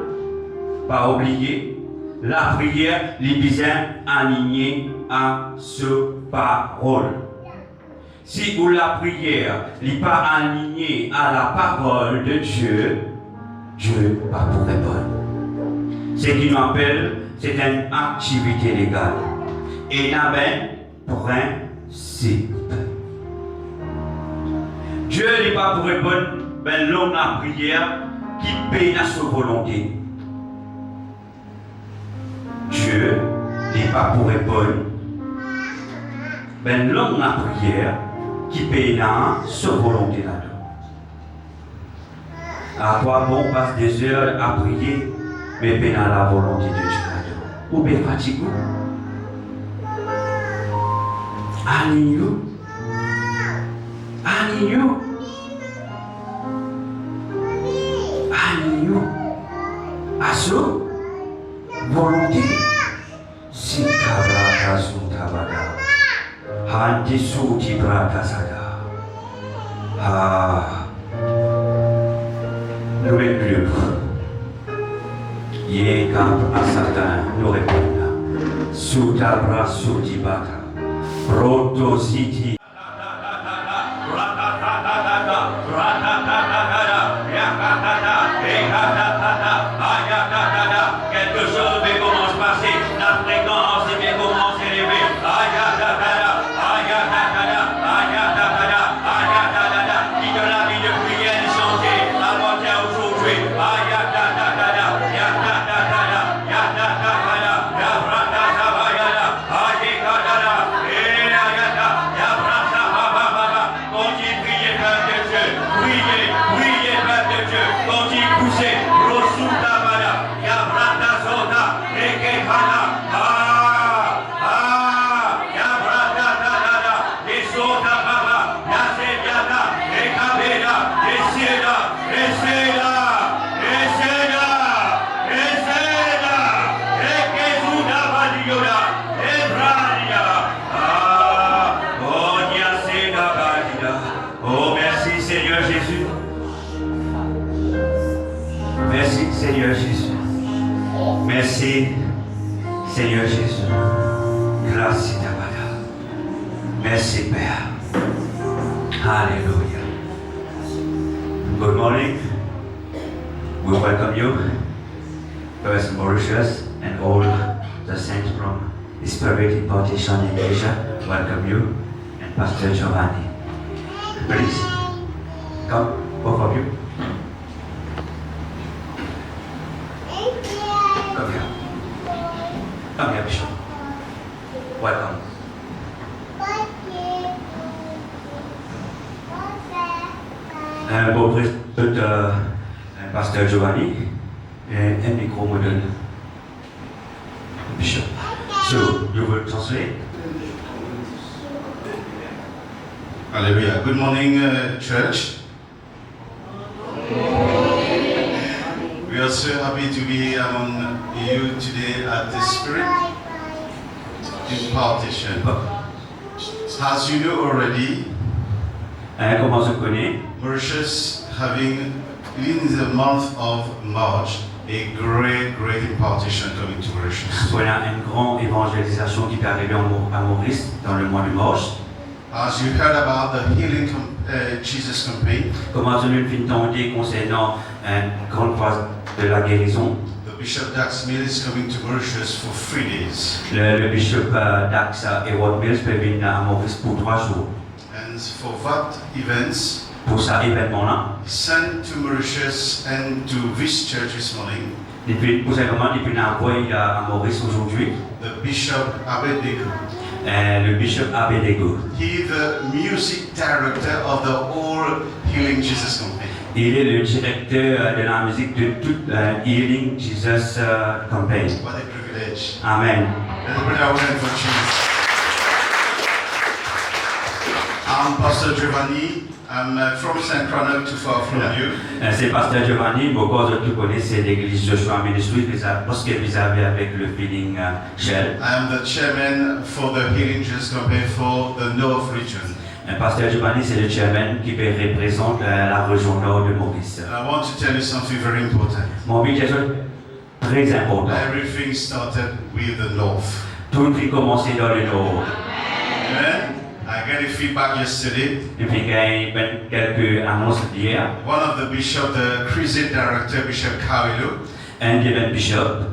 Speaker 1: Pas oublier. La prière, il besoin aligner à sa parole. Si vous la prière n'est pas alignée à la parole de Dieu, Dieu ne va pas vous répondre. Ce qu'il nous appelle, c'est une activité légale. Et il y a un principe. Dieu n'est pas pour répondre, mais l'homme la prière qui paye à sa volonté. Dieu n'est pas pour répondre ben l'homme la prière qui paye sa volonté là-dedans. À quoi bon on passe des heures à prier, mais paye la volonté de Dieu là-dedans. Ou bien fatigué. Alignou. Asso volonté. Si kabra tabada. Hanti suti brata sada. Nous plus. Ye kap asata nous répondons. Sutabra suti bata. Proto city. Quelque chose va commencer à passer, la fréquence va commencer à élever. Qui donne la vie de prière et de chanter à monter aujourd'hui. Continue de prier, peuple de Dieu. Priez, peuple de Dieu. Continue de pousser. Oh, merci Seigneur Jésus. Merci Seigneur Jésus. Merci Seigneur Jésus. Grâce Tabada. Merci Père. Alléluia. Good morning. We welcome you, Pastor Mauritius, and all the saints from the Spirit Impartation in Asia. Welcome you, and Pastor Giovanni. Please, come, both of you. Come here. Come here, Bishop. Welcome. Bon, Pasteur Giovanni, un micro me donne. Bishop. So, you will translate?
Speaker 2: Hallelujah. Good morning, church. We are so happy to be among you today at the Spirit Impartation. As you know already,
Speaker 1: Comment se connaît?
Speaker 2: Mauritius having in the month of March a great impartation coming to Mauritius.
Speaker 1: Voilà une grande évangélisation qui peut arriver à Maurice dans le mois de mars.
Speaker 2: As you heard about the Healing Jesus campaign,
Speaker 1: Comment je nous fin tenter concernant une grande phase de la guérison.
Speaker 2: the Bishop Dax Mill is coming to Mauritius for 3 days.
Speaker 1: Le bishop Dax Edward Mills peut venir à Maurice pour 3 jours.
Speaker 2: And for that events,
Speaker 1: Pour cet événement-là,
Speaker 2: he sent to Mauritius and to this church this morning
Speaker 1: pour cet événement, il a envoyé à Maurice aujourd'hui
Speaker 2: the Bishop Abednego.
Speaker 1: le bishop Abednego.
Speaker 2: He the music director of the whole Healing Jesus campaign.
Speaker 1: Il est le directeur de la musique de toute Healing Jesus campaign.
Speaker 2: What a privilege.
Speaker 1: Amen.
Speaker 2: Let's put our hand for Jesus. I'm Pastor Giovanni. I'm from St. Cranach, too far from you.
Speaker 1: C'est Pasteur Giovanni, beaucoup de vous connaissez l'église Joshua Ministry, parce que vous avez avec le feeling Shell.
Speaker 2: I am the chairman for the Healing Jesus campaign for the North region.
Speaker 1: Pasteur Giovanni, c'est le chairman qui représente la région nord de Maurice.
Speaker 2: And I want to tell you something very important.
Speaker 1: Mon but est très important.
Speaker 2: Everything started with the North.
Speaker 1: Tout a commencé dans le nord.
Speaker 2: Amen. I got a feedback yesterday.
Speaker 1: Et puis, il y a quelques annonces hier.
Speaker 2: One of the bishop, the crusade director, Bishop Kawilo,
Speaker 1: Un des bishops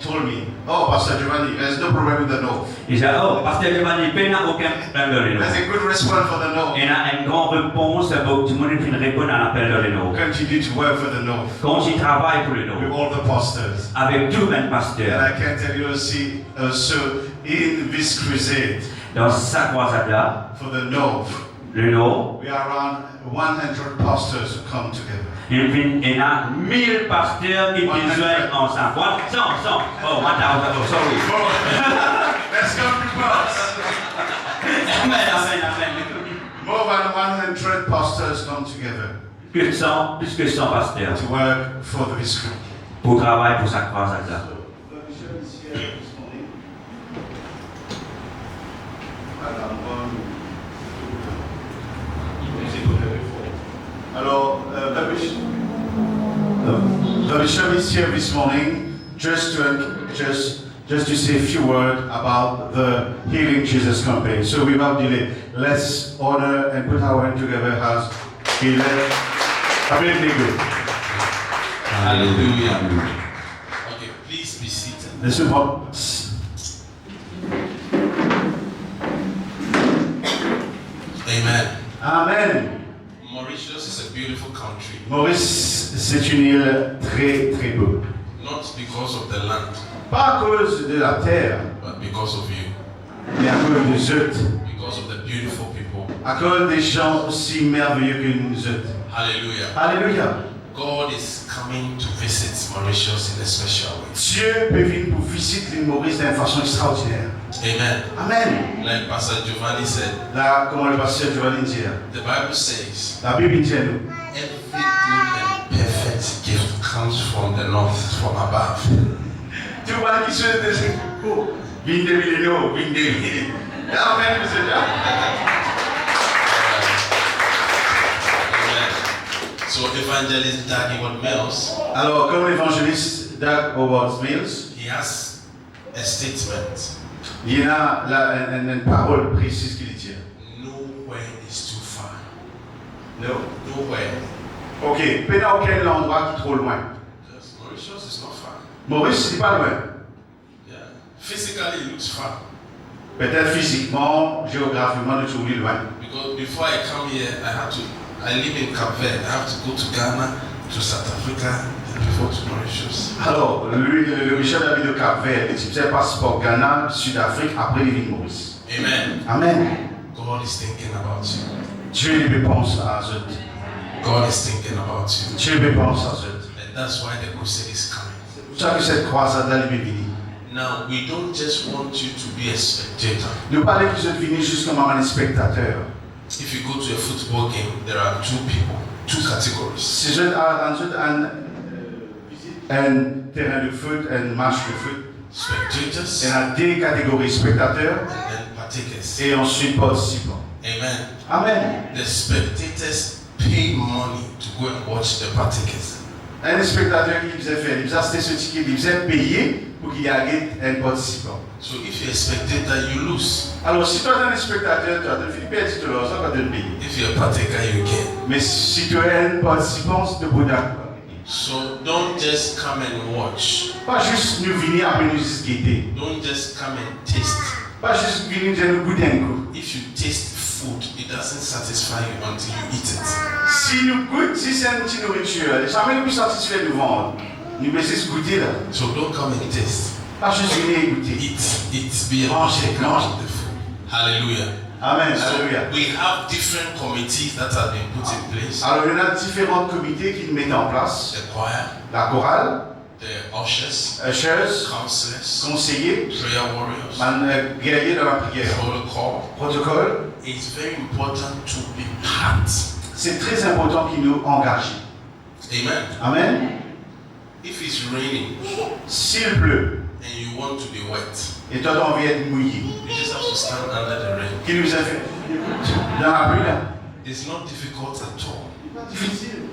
Speaker 2: told me, "Oh, Pastor Giovanni, there's no problem with the North.
Speaker 1: il dit, oh, Pasteur Giovanni, il n'y a aucun problème dans le nord.
Speaker 2: There's a good response for the North.
Speaker 1: Il y a une grande réponse pour tout le monde qui répond à l'appel dans le nord.
Speaker 2: Continue to work for the North
Speaker 1: Quand il travaille pour le
Speaker 2: with
Speaker 1: nord,
Speaker 2: all the pastors."
Speaker 1: avec tous les
Speaker 2: And
Speaker 1: pasteurs,
Speaker 2: I can tell you, see, also in this crusade,
Speaker 1: Dans sa croisade-là,
Speaker 2: for the North,
Speaker 1: le Nord,
Speaker 2: we are around 100 pastors who come together.
Speaker 1: il y a 1000 pasteurs qui joignent ensemble. 100. Oh, 1000. Oh, sorry.
Speaker 2: Let's come to class.
Speaker 1: Amen.
Speaker 2: More than 100 pastors come together
Speaker 1: Plus que 100 pasteurs
Speaker 2: to work for the Viscount.
Speaker 1: pour travailler pour sa croisade-là.
Speaker 2: Alors, the bishop is here this morning just to say a few words about the Healing Jesus campaign. So without delay, let's honor and put our hand together as he led.
Speaker 3: Hallelujah. Okay, please be seated.
Speaker 2: Listen up.
Speaker 3: Amen.
Speaker 2: Amen.
Speaker 3: Mauritius is a beautiful country,
Speaker 2: Maurice, c'est une île très très beau.
Speaker 3: not because of the land,
Speaker 2: Pas à cause de la terre,
Speaker 3: but because of you,
Speaker 2: mais à cause des autres.
Speaker 3: because of the beautiful people.
Speaker 2: À cause des gens aussi merveilleux que nous autres.
Speaker 3: Hallelujah.
Speaker 2: Alléluia.
Speaker 3: God is coming to visit Mauritius in a special way.
Speaker 2: Dieu peut venir pour visiter l'île Maurice d'une façon extraordinaire.
Speaker 3: Amen.
Speaker 2: Amen.
Speaker 3: Like Pastor Giovanni said,
Speaker 2: Là, comme le pasteur Giovanni dit,
Speaker 3: the Bible says,
Speaker 2: la Bible dit à nous,
Speaker 3: every good and perfect gift comes from the north, from above.
Speaker 2: tu vois qui se dit, oh, vinde millénaire, vinde millénaire. Amen, monsieur Dieu.
Speaker 3: So evangelist Dag Heward Mills,
Speaker 2: Alors, comme l'évangéliste Dag Heward Mills,
Speaker 3: he has a statement.
Speaker 2: il y a là une parole précise qu'il dit.
Speaker 3: Nowhere is too far.
Speaker 2: Non.
Speaker 3: Nowhere.
Speaker 2: Ok, pas dans aucun endroit qui est trop loin.
Speaker 3: Because Mauritius is not far.
Speaker 2: Maurice, c'est pas loin.
Speaker 3: Yeah. Physically it looks far.
Speaker 2: Peut-être physiquement, géographiquement, nous sommes loin.
Speaker 3: Because before I come here, I live in Cape Verde. I have to go to Ghana, to South Africa, and before to Mauritius.
Speaker 2: Alors, lui, le bishop habite au Cap Vert, il faisait passeport Ghana, Sud-Afrique, après il vit Maurice.
Speaker 3: Amen.
Speaker 2: Amen.
Speaker 3: God is thinking about you.
Speaker 2: Dieu lui pense à eux.
Speaker 3: God is thinking about you.
Speaker 2: Dieu lui pense à eux.
Speaker 3: And that's why the crusade is coming.
Speaker 2: C'est pour ça que cette croisade-là lui est venue.
Speaker 3: Now, we don't just want you to be a spectator.
Speaker 2: Nous parlons qu'ils sont venus juste comme un spectateur.
Speaker 3: If you go to a football game, there are two people, two categories.
Speaker 2: Si je un terrain de foot, un match de foot,
Speaker 3: Spectators
Speaker 2: il y a deux catégories, spectateurs
Speaker 3: and then partakers.
Speaker 2: et ensuite participants.
Speaker 3: Amen.
Speaker 2: Amen.
Speaker 3: The spectators pay money to go and watch the partakers.
Speaker 2: Un spectateur qui faisait faire, il faisait acheter ce ticket, il faisait payer pour qu'il y ait un participant.
Speaker 3: So if you're a spectator, you lose.
Speaker 2: Alors, si toi es un spectateur, tu as de faire perdre tout l'argent quand tu le payes.
Speaker 3: If you're a partaker, you gain.
Speaker 2: Mais si tu es un participant, c'est de bonheur.
Speaker 3: So don't just come and watch.
Speaker 2: Pas juste nous venir après nous juste guetter.
Speaker 3: Don't just come and taste.
Speaker 2: Pas juste venir dire nous goûter un coup.
Speaker 3: If you taste food, it doesn't satisfy you until you eat it.
Speaker 2: Si nous goûtons, si c'est une petite nourriture, jamais nous pouvons satisfaire nous vendre. Nous pouvons juste goûter là.
Speaker 3: So don't come and taste.
Speaker 2: Pas juste venir goûter.
Speaker 3: Eat, be a
Speaker 2: Manger,
Speaker 3: partaker
Speaker 2: manger.
Speaker 3: of the food. Hallelujah.
Speaker 2: Amen.
Speaker 3: So
Speaker 2: Alléluia.
Speaker 3: we have different committees that have been put in place.
Speaker 2: Alors, il y a différents comités qui mettent en place.
Speaker 3: The choir,
Speaker 2: La chorale,
Speaker 3: the ushers,
Speaker 2: ushers,
Speaker 3: counselors,
Speaker 2: conseillers,
Speaker 3: prayer warriors,
Speaker 2: guerriers dans la prière.
Speaker 3: protocol.
Speaker 2: Protocole.
Speaker 3: It's very important to be part.
Speaker 2: C'est très important qu'il nous engage.
Speaker 3: Amen.
Speaker 2: Amen.
Speaker 3: If it's raining
Speaker 2: S'il pleut
Speaker 3: and you want to be wet,
Speaker 2: et toi tu as envie d'être mouillé,
Speaker 3: you just have to stand under the rain.
Speaker 2: qu'il nous a fait dans la pluie là.
Speaker 3: It's not difficult at all.
Speaker 2: Pas difficile.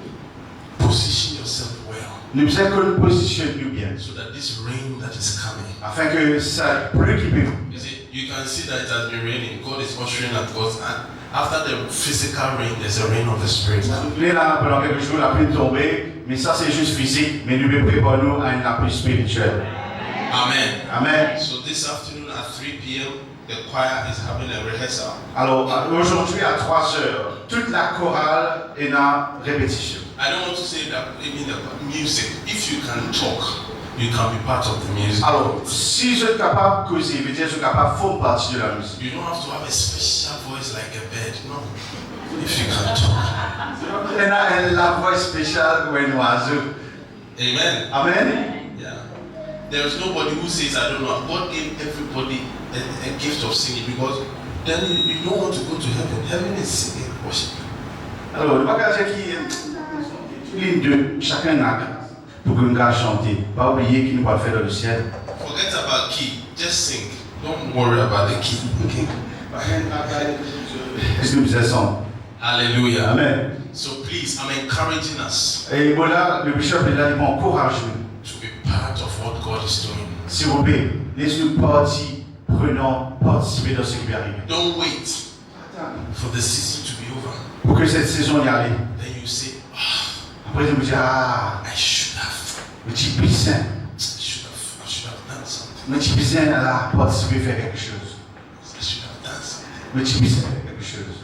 Speaker 3: Position yourself well
Speaker 2: Nous faisons que nous positionnions bien
Speaker 3: so that this rain that is coming,
Speaker 2: afin que ça pleut qui peut.
Speaker 3: you see, you can see that it has been raining. God is ushering at God's and after the physical rain, there's a rain of the Spirit.
Speaker 2: Nous là pendant quelques jours la pluie tombée, mais ça c'est juste physique, mais nous devons préparer nous à une pluie spirituelle.
Speaker 3: Amen.
Speaker 2: Amen.
Speaker 3: So this afternoon at 3 p.m., the choir is having a rehearsal.
Speaker 2: Alors aujourd'hui à 3 heures, toute la chorale est en répétition.
Speaker 3: I don't want to say that even the music. If you can talk, you can be part of the music.
Speaker 2: Alors, si je suis capable de causer, veut dire que je suis capable de faire partie de la musique.
Speaker 3: You don't have to have a special voice like a bird, no. If you can talk.
Speaker 2: Elle a la voix spéciale comme un oiseau.
Speaker 3: Amen.
Speaker 2: Amen.
Speaker 3: Yeah. There is nobody who says, I don't know. God gave everybody a gift of singing because then you don't want to go to heaven. Heaven is singing, worship.
Speaker 2: Alors, le bagage qui ligne de chacun a pour que nous chanter. Pas oublier qu'il nous va faire dans le ciel.
Speaker 3: Forget about key. Just sing. Don't worry about the key. Okay?
Speaker 2: Est-ce que nous sommes?
Speaker 3: Hallelujah.
Speaker 2: Amen.
Speaker 3: So please, I'm encouraging us
Speaker 2: Et voilà, le bishop est là, il m'encourage.
Speaker 3: to be part of what God is doing.
Speaker 2: S'il vous plaît, laissez-nous participer dans ce qui va arriver.
Speaker 3: Don't wait for the season to be over.
Speaker 2: Pour que cette saison y arrive.
Speaker 3: Then you say,
Speaker 2: Après, je me dis, ah,
Speaker 3: I should have
Speaker 2: le petit pissin.
Speaker 3: I should have done something.
Speaker 2: Le petit pissin a participé faire quelque chose.
Speaker 3: I should have done something.
Speaker 2: Le petit pissin fait quelque chose.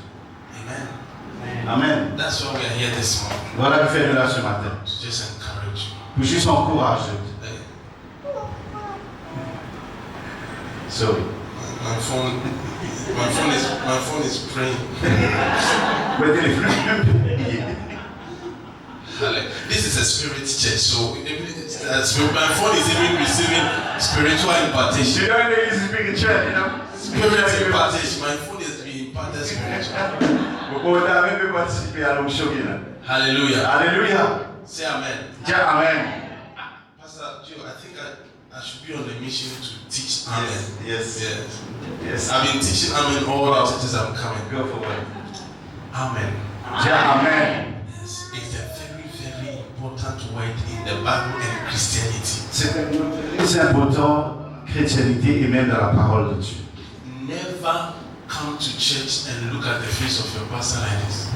Speaker 3: Amen.
Speaker 2: Amen.
Speaker 3: That's why we are here this morning.
Speaker 2: Voilà le fait de là ce matin.
Speaker 3: To just encourage you.
Speaker 2: Pour juste encourager. Sorry.
Speaker 3: My phone is praying.
Speaker 2: Le téléphone.
Speaker 3: This is a spirit church, so my phone is even receiving spiritual impartation.
Speaker 2: You know, it is spiritual, you know.
Speaker 3: Spiritual impartation. My phone is being imparted spiritual.
Speaker 2: Vous avez même participé à l'option.
Speaker 3: Hallelujah.
Speaker 2: Alléluia.
Speaker 3: Say amen.
Speaker 2: Dis amen.
Speaker 3: Pastor Joe, I think I should be on a mission to teach amen.
Speaker 2: Yes.
Speaker 3: Yes. I've been teaching amen all the churches I'm coming.
Speaker 2: Go for it.
Speaker 3: Amen.
Speaker 2: Dis amen.
Speaker 3: Yes. It's a very, very important word in the Bible and Christianity.
Speaker 2: C'est important, chrétienté et même dans la parole de Dieu.
Speaker 3: Never come to church and look at the face of your pastor like this.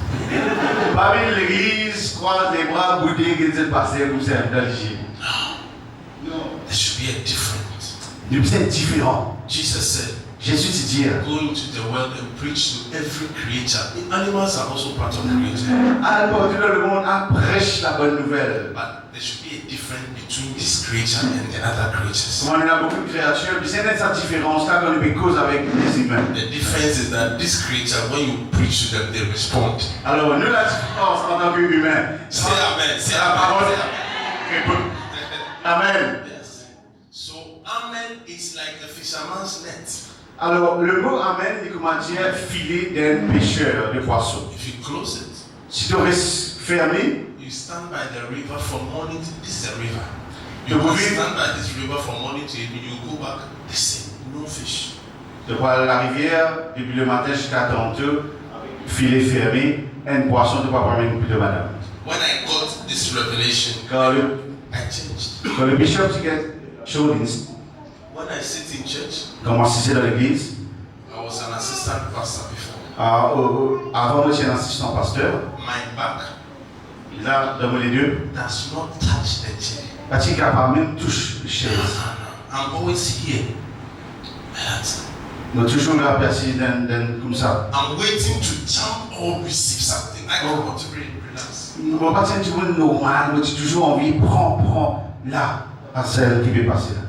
Speaker 2: Parmi l'église, croise les bras, bouder, que c'est passé, vous êtes religieux.
Speaker 3: No. There should be a difference.
Speaker 2: Vous êtes différent.
Speaker 3: Jesus said,
Speaker 2: Jésus dit dire.
Speaker 3: go into the world and preach to every creature. Animals are also part of creation.
Speaker 2: Alors, tout le monde prêche la bonne nouvelle.
Speaker 3: But there should be a difference between this creature and the other creatures.
Speaker 2: Comme on a beaucoup de créatures, puis c'est cette différence là qu'on peut cause avec les humains.
Speaker 3: The difference is that this creature, when you preach to them, they respond.
Speaker 2: Alors, nous, la différence en tant qu'humains,
Speaker 3: Say amen. Say
Speaker 2: la
Speaker 3: amen.
Speaker 2: parole
Speaker 3: Say
Speaker 2: répond. Amen.
Speaker 3: Yes. So amen is like a fisherman's net.
Speaker 2: Alors, le mot amen, il commence à dire filet d'un pêcheur de poissons.
Speaker 3: If you close it,
Speaker 2: Si tu restes fermé,
Speaker 3: you stand by the river from morning to this is a river. You
Speaker 2: The
Speaker 3: can
Speaker 2: river-
Speaker 3: stand by this river from morning to evening. You go back, the same, no fish.
Speaker 2: tu vois la rivière, depuis le matin jusqu'à tantôt, filet fermé, un poisson, tu vas pas prendre plus de madame.
Speaker 3: When I got this revelation,
Speaker 2: Quand
Speaker 3: I changed.
Speaker 2: le bishop qui est chaud,
Speaker 3: When I sit in church,
Speaker 2: commence ici dans l'église,
Speaker 3: I was an assistant pastor before.
Speaker 2: avant moi j'étais un assistant pasteur,
Speaker 3: My back
Speaker 2: là dans les deux,
Speaker 3: does not touch the chair.
Speaker 2: parce qu'il capable même touche les chaises.
Speaker 3: I'm always here. Relax.
Speaker 2: Nous toujours là assis comme ça.
Speaker 3: I'm waiting to jump or receive something. I don't want to relax.
Speaker 2: Nous ne pas dire que normal, mais tu as toujours envie, prends là, à celle qui veut passer là.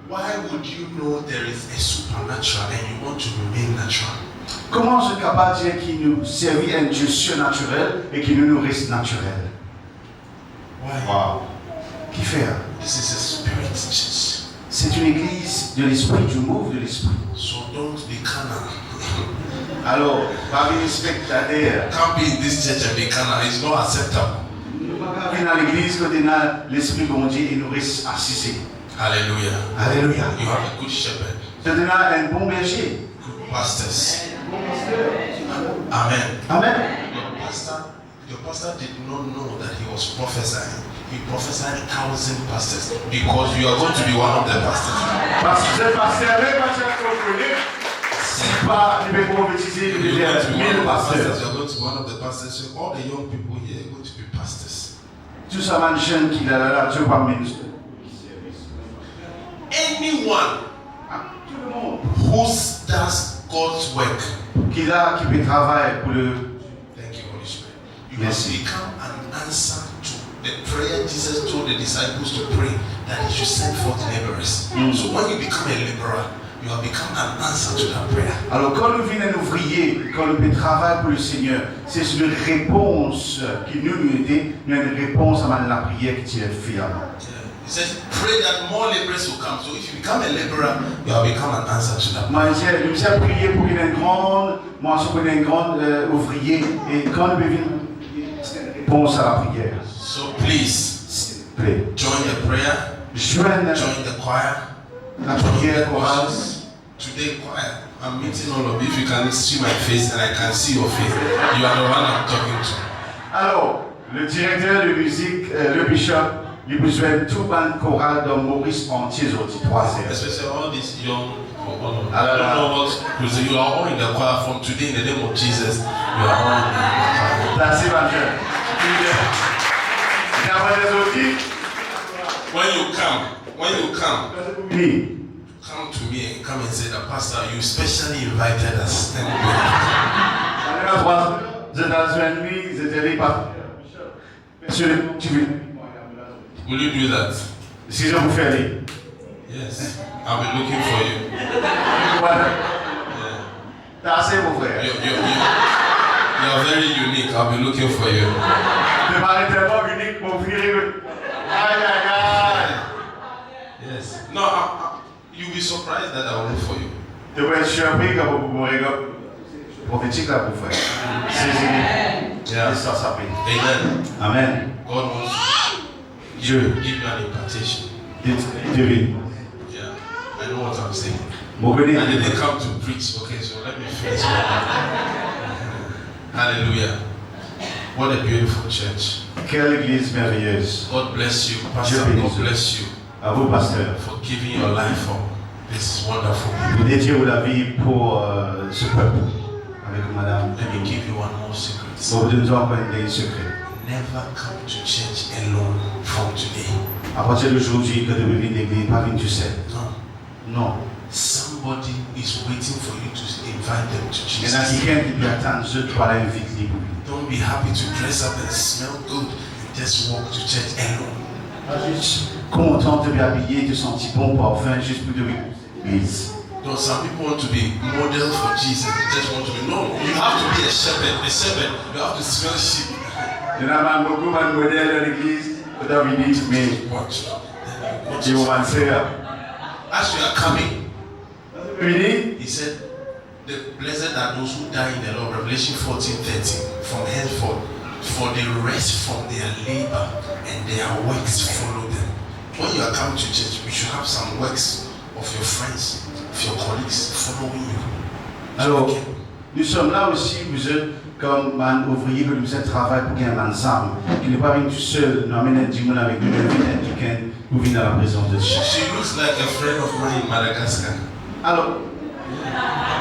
Speaker 3: Why would you know there is a supernatural and you want to remain natural?
Speaker 2: Comment je suis capable de dire qu'il nous servit un Dieu surnaturel et qu'il nous reste naturel?
Speaker 3: Why?
Speaker 2: Wow. Qui fait?
Speaker 3: This is a spirit church.
Speaker 2: C'est une église de l'esprit, du move de l'esprit.
Speaker 3: So don't be carnal.
Speaker 2: Alors, parmi les spectateurs,
Speaker 3: Can't be in this church and be carnal. It's not acceptable.
Speaker 2: nous ne pouvons pas venir dans l'église quand on a l'esprit bon Dieu et nous reste assis.
Speaker 3: Hallelujah.
Speaker 2: Alléluia.
Speaker 3: You have a good shepherd,
Speaker 2: Tu as un bon berger.
Speaker 3: good pastors. Amen.
Speaker 2: Amen.
Speaker 3: Your pastor did not know that he was prophesying. He prophesied 1,000 pastors because you are going to be one of the pastors.
Speaker 2: Parce que ce pasteur, même quand tu as compris, c'est pas le même prophétiser, il
Speaker 3: You're
Speaker 2: y a
Speaker 3: going to be one
Speaker 2: 1000
Speaker 3: of the pastors.
Speaker 2: pasteurs.
Speaker 3: You're going to be one of the pastors. So all the young people here are going to be pastors.
Speaker 2: Tout ça, man, jeune qui a là, tu vas pas ministre.
Speaker 3: Anyone
Speaker 2: Tout le monde.
Speaker 3: who does God's work,
Speaker 2: Qui là, qui peut travailler pour le.
Speaker 3: thank you, Holy Spirit, you
Speaker 2: Merci.
Speaker 3: have become an answer to the prayer Jesus told the disciples to pray that he should send forth laborers. So when you become a laborer, you have become an answer to that prayer.
Speaker 2: Alors quand nous venons un ouvrier, quand nous travaillons pour le Seigneur, c'est une réponse qui nous était, une réponse à la prière qui est fiable.
Speaker 3: He says, pray that more laborers will come. So if you become a laborer, you have become an answer to that.
Speaker 2: Moi, nous avons prié pour qu'il y ait une grande, moi, je suis un grand ouvrier, et quand nous venons, c'est une réponse à la prière.
Speaker 3: So please,
Speaker 2: S'il vous plaît,
Speaker 3: join the prayer,
Speaker 2: joignez
Speaker 3: join the choir,
Speaker 2: la
Speaker 3: join
Speaker 2: prière
Speaker 3: the
Speaker 2: chorale.
Speaker 3: chorus. Today, choir, I'm meeting all of you. If you can see my face and I can see your face, you are the one I'm talking to.
Speaker 2: Alors, le directeur de musique, le bishop, il vous souhaite tout ban choral dans Maurice entier aujourd'hui, 3 heures.
Speaker 3: Especially all these young people. I
Speaker 2: Alors,
Speaker 3: don't know what, because you are all in the choir from today in the name of Jesus. You are all in the choir.
Speaker 2: Merci, ma jeune.
Speaker 3: When you come,
Speaker 2: Oui.
Speaker 3: come to me and come and say that, Pastor, you specially invited us. And
Speaker 2: Aux États-Unis, ils étaient les partenaires.
Speaker 3: will you do that?
Speaker 2: Si je vous fais aller.
Speaker 3: Yes. I'll be looking for you.
Speaker 2: Voilà.
Speaker 3: Yeah.
Speaker 2: T'as assez, mon frère.
Speaker 3: You're very unique. I'll be looking for you.
Speaker 2: Tu m'as tellement unique, mon frère. Aïe, aïe, aïe.
Speaker 3: Yes. No, you'll be surprised that I'll look for you.
Speaker 2: Tu vas être surpris quand vous mourrez prophétique là, mon frère. C'est
Speaker 3: Yeah.
Speaker 2: ça, ça fait.
Speaker 3: Amen.
Speaker 2: Amen.
Speaker 3: God wants
Speaker 2: Dieu,
Speaker 3: to give you an impartation.
Speaker 2: Dieu.
Speaker 3: Yeah. I know what I'm saying.
Speaker 2: Mon béni.
Speaker 3: I didn't come to preach. Okay, so let me finish. Hallelujah. What a beautiful church.
Speaker 2: Quelle église merveilleuse.
Speaker 3: God bless you, Pastor.
Speaker 2: Dieu bénisse.
Speaker 3: God bless you
Speaker 2: À vous, pasteur.
Speaker 3: for giving your life for this wonderful people.
Speaker 2: Vous dédiez la vie pour ce peuple. Avec madame.
Speaker 3: Let me give you one more secret.
Speaker 2: Bon, nous avons encore un secret.
Speaker 3: Never come to church alone from today.
Speaker 2: À partir d'aujourd'hui, quand vous venez l'église, pas venir tout seul.
Speaker 3: No.
Speaker 2: Non.
Speaker 3: Somebody is waiting for you to invite them to
Speaker 2: Il y en a
Speaker 3: Jesus.
Speaker 2: quelqu'un qui peut attendre, je dois l'inviter.
Speaker 3: Don't be happy to dress up and smell good and just walk to church alone.
Speaker 2: Content de t'habiller, de sentir bon parfum, juste pour devenir l'église.
Speaker 3: No, some people want to be model for Jesus. They just want to be. No, you have to be a shepherd. A shepherd, you have to smell sheep.
Speaker 2: Il y en a beaucoup de modèles dans l'église, pour devenir, mais
Speaker 3: Watch.
Speaker 2: ils vont avancer.
Speaker 3: As you are coming,
Speaker 2: Fini?
Speaker 3: he said, the blessed are those who die in the Lord. Revelation 14:13. From henceforth, for they rest from their labor and their works follow them. When you are coming to church, we should have some works of your friends, of your colleagues following you.
Speaker 2: Alors, nous sommes là aussi, vous êtes comme un ouvrier que nous êtes travail pour qu'il y ait un ensemble, qui n'est pas venu tout seul, nous amène un dimanche avec nous, nous invite un week-end, vous venez à la présence de Dieu.
Speaker 3: She looks like a friend of mine in Madagascar.
Speaker 2: Alors,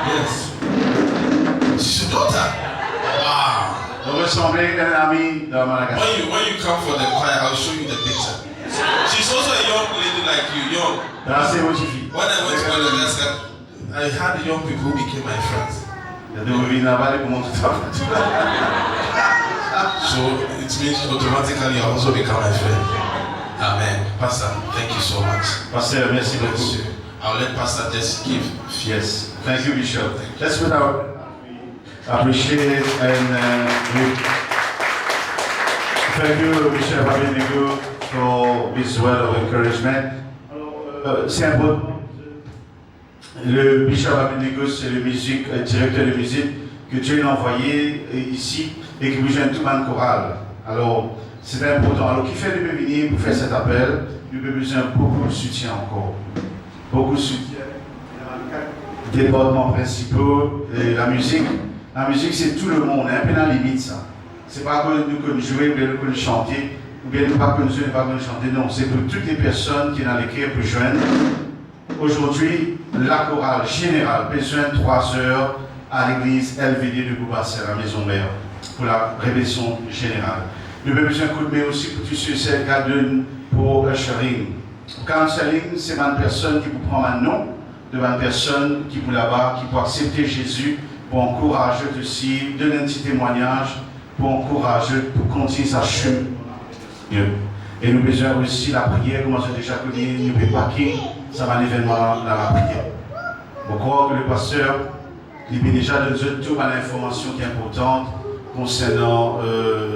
Speaker 3: Yes. She's your daughter. Wow.
Speaker 2: vous ressemblez à un ami dans Madagascar.
Speaker 3: When you come for the choir, I'll show you the picture. She's also a young lady like you, young.
Speaker 2: Là, c'est votre fille.
Speaker 3: When I went to Madagascar, I had young people who became my friends.
Speaker 2: Vous venez là-bas pour montrer ça.
Speaker 3: So it means automatically I also become my friend. Amen. Pastor, thank you so much.
Speaker 2: Pasteur, merci
Speaker 3: Bless
Speaker 2: beaucoup.
Speaker 3: you. I'll let Pastor just give.
Speaker 2: Yes, thank you, Bishop. Let's put our appreciate and thank you, Bishop Abednego, for this word of encouragement. C'est important. Le Bishop Abednego, c'est le directeur de musique que Dieu a envoyé ici et qui vous joint tout le monde choral. Alors, c'est important. Alors, qui fait de venir pour faire cet appel? Nous avons besoin de beaucoup de soutien encore. Beaucoup de soutien. Départements principaux, et la musique, c'est tout le monde, un peu dans la limite ça. C'est pas que nous connaissons jouer ou bien nous connaissons chanter, ou bien nous pas connaissons pas chanter, non, c'est pour toutes les personnes qui sont dans l'écrire pour joindre. Aujourd'hui, la chorale générale besoin de 3 heures à l'église LVD de Boubassé, à la maison mère, pour la révélation générale. Nous avons besoin de coup de main aussi pour tous ceux qui donnent pour ushering. Counseling, c'est une personne qui vous prend un nom, de une personne qui vous là-bas, qui peut accepter Jésus, pour encourager aussi, donner un petit témoignage, pour encourager, pour continuer sa chute. Et nous avons besoin aussi de la prière, comme j'ai déjà connu, nous pouvons pas qui, ça va un événement dans la prière. Je crois que le pasteur, il a déjà donné toute l'information qui est importante concernant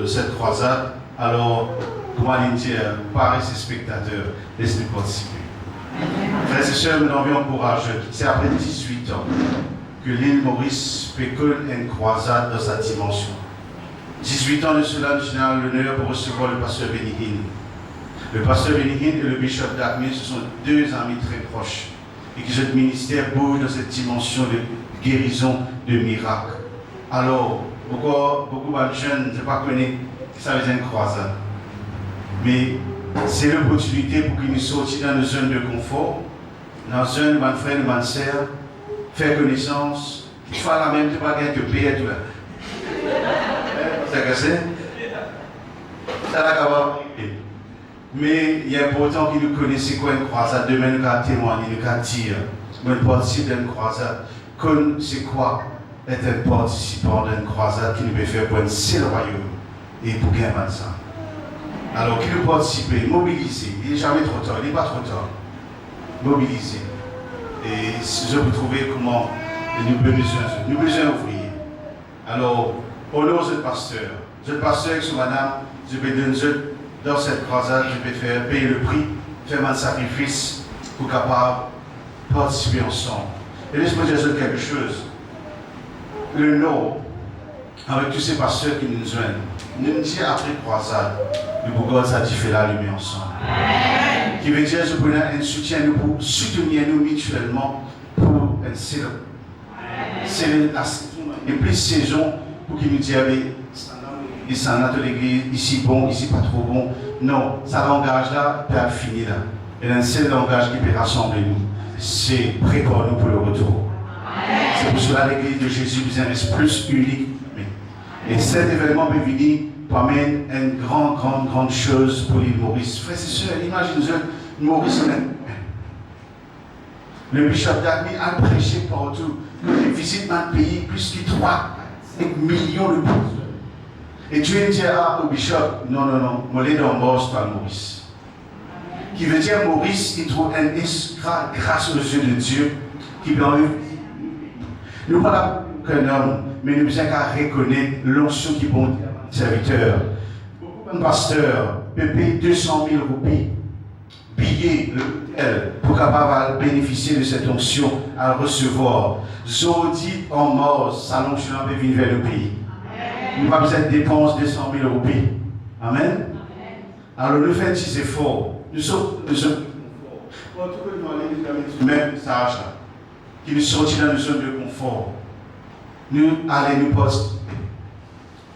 Speaker 2: cette croisade. Alors, comment dire, pareil, ces spectateurs, laissez-nous participer. Frères et sœurs, nous l'envoyons encourageux. C'est après 18 ans que l'île Maurice peut connaître une croisade dans sa dimension. 18 ans de cela, nous avons l'honneur pour recevoir le pasteur Benny. Le pasteur Benny et le bishop d'Akmil, ce sont deux amis très proches et qui notre ministère bouge dans cette dimension de guérison, de miracle. Alors, beaucoup de jeunes ne pas connaître ça veut dire une croisade. Mais c'est l'opportunité pour qu'ils nous sortent dans nos zones de confort, dans une zone de mon frère, de mon sœur, faire connaissance, il faut la même, tu vas gagner de payer tout là. C'est cassé? Ça l'a capable. Mais il est important qu'ils nous connaissent quoi une croisade. Demain, nous allons témoigner, nous allons dire, nous participe d'une croisade. C'est quoi être un participant d'une croisade qui nous peut faire pour un seul royaume et pour gagner ça. Alors, qui nous participer, mobiliser. Il n'est jamais trop tard, il n'est pas trop tard. Mobiliser. Et si je peux trouver comment nous avons besoin d'ouvrir. Alors, honore ce pasteur. Ce pasteur avec son madame, je vais donner dans cette croisade, je vais faire payer le prix, faire un sacrifice pour capable participer ensemble. Et laisse-moi dire quelque chose. Le Nord, avec tous ces pasteurs qui nous joignent, nous disons après croisade, nous pouvons satisfaire la lumière ensemble. Qui veut dire que nous prenons un soutien pour soutenir nous mutuellement pour un saison. C'est la saison, et plus saison pour qu'ils nous disent il s'en a de l'église, ici bon, ici pas trop bon. Non, ça langage là peut finir là. Et un seul langage qui peut rassembler nous, c'est préparer nous pour le retour. C'est pour cela que l'église de Jésus nous invite plus unique. Et cet événement peut venir pour amener une grande chose pour l'île Maurice. Frères et sœurs, imaginez-vous, Maurice, le bishop d'Akmil a prêché partout. Il visite notre pays plus que 3 millions de personnes. Et tu viens dire au bishop, non, moi je suis dans Maurice. Qui veut dire Maurice, il trouve un escrat grâce aux yeux de Dieu qui peut enlever. Nous ne parlons pas qu'un homme, mais nous avons qu'à reconnaître l'onction qui est bon serviteur. Un pasteur peut payer 200 000 roupies, payer l'hôtel pour capable bénéficier de cette onction, à recevoir. Zodi en mort, sa onction peut venir vers le pays. Nous n'avons pas besoin de dépenses de 200 000 roupies. Amen. Alors nous faisons des efforts. Nous sommes même message là, qui nous sortit dans une zone de confort. Nous allons nous poster.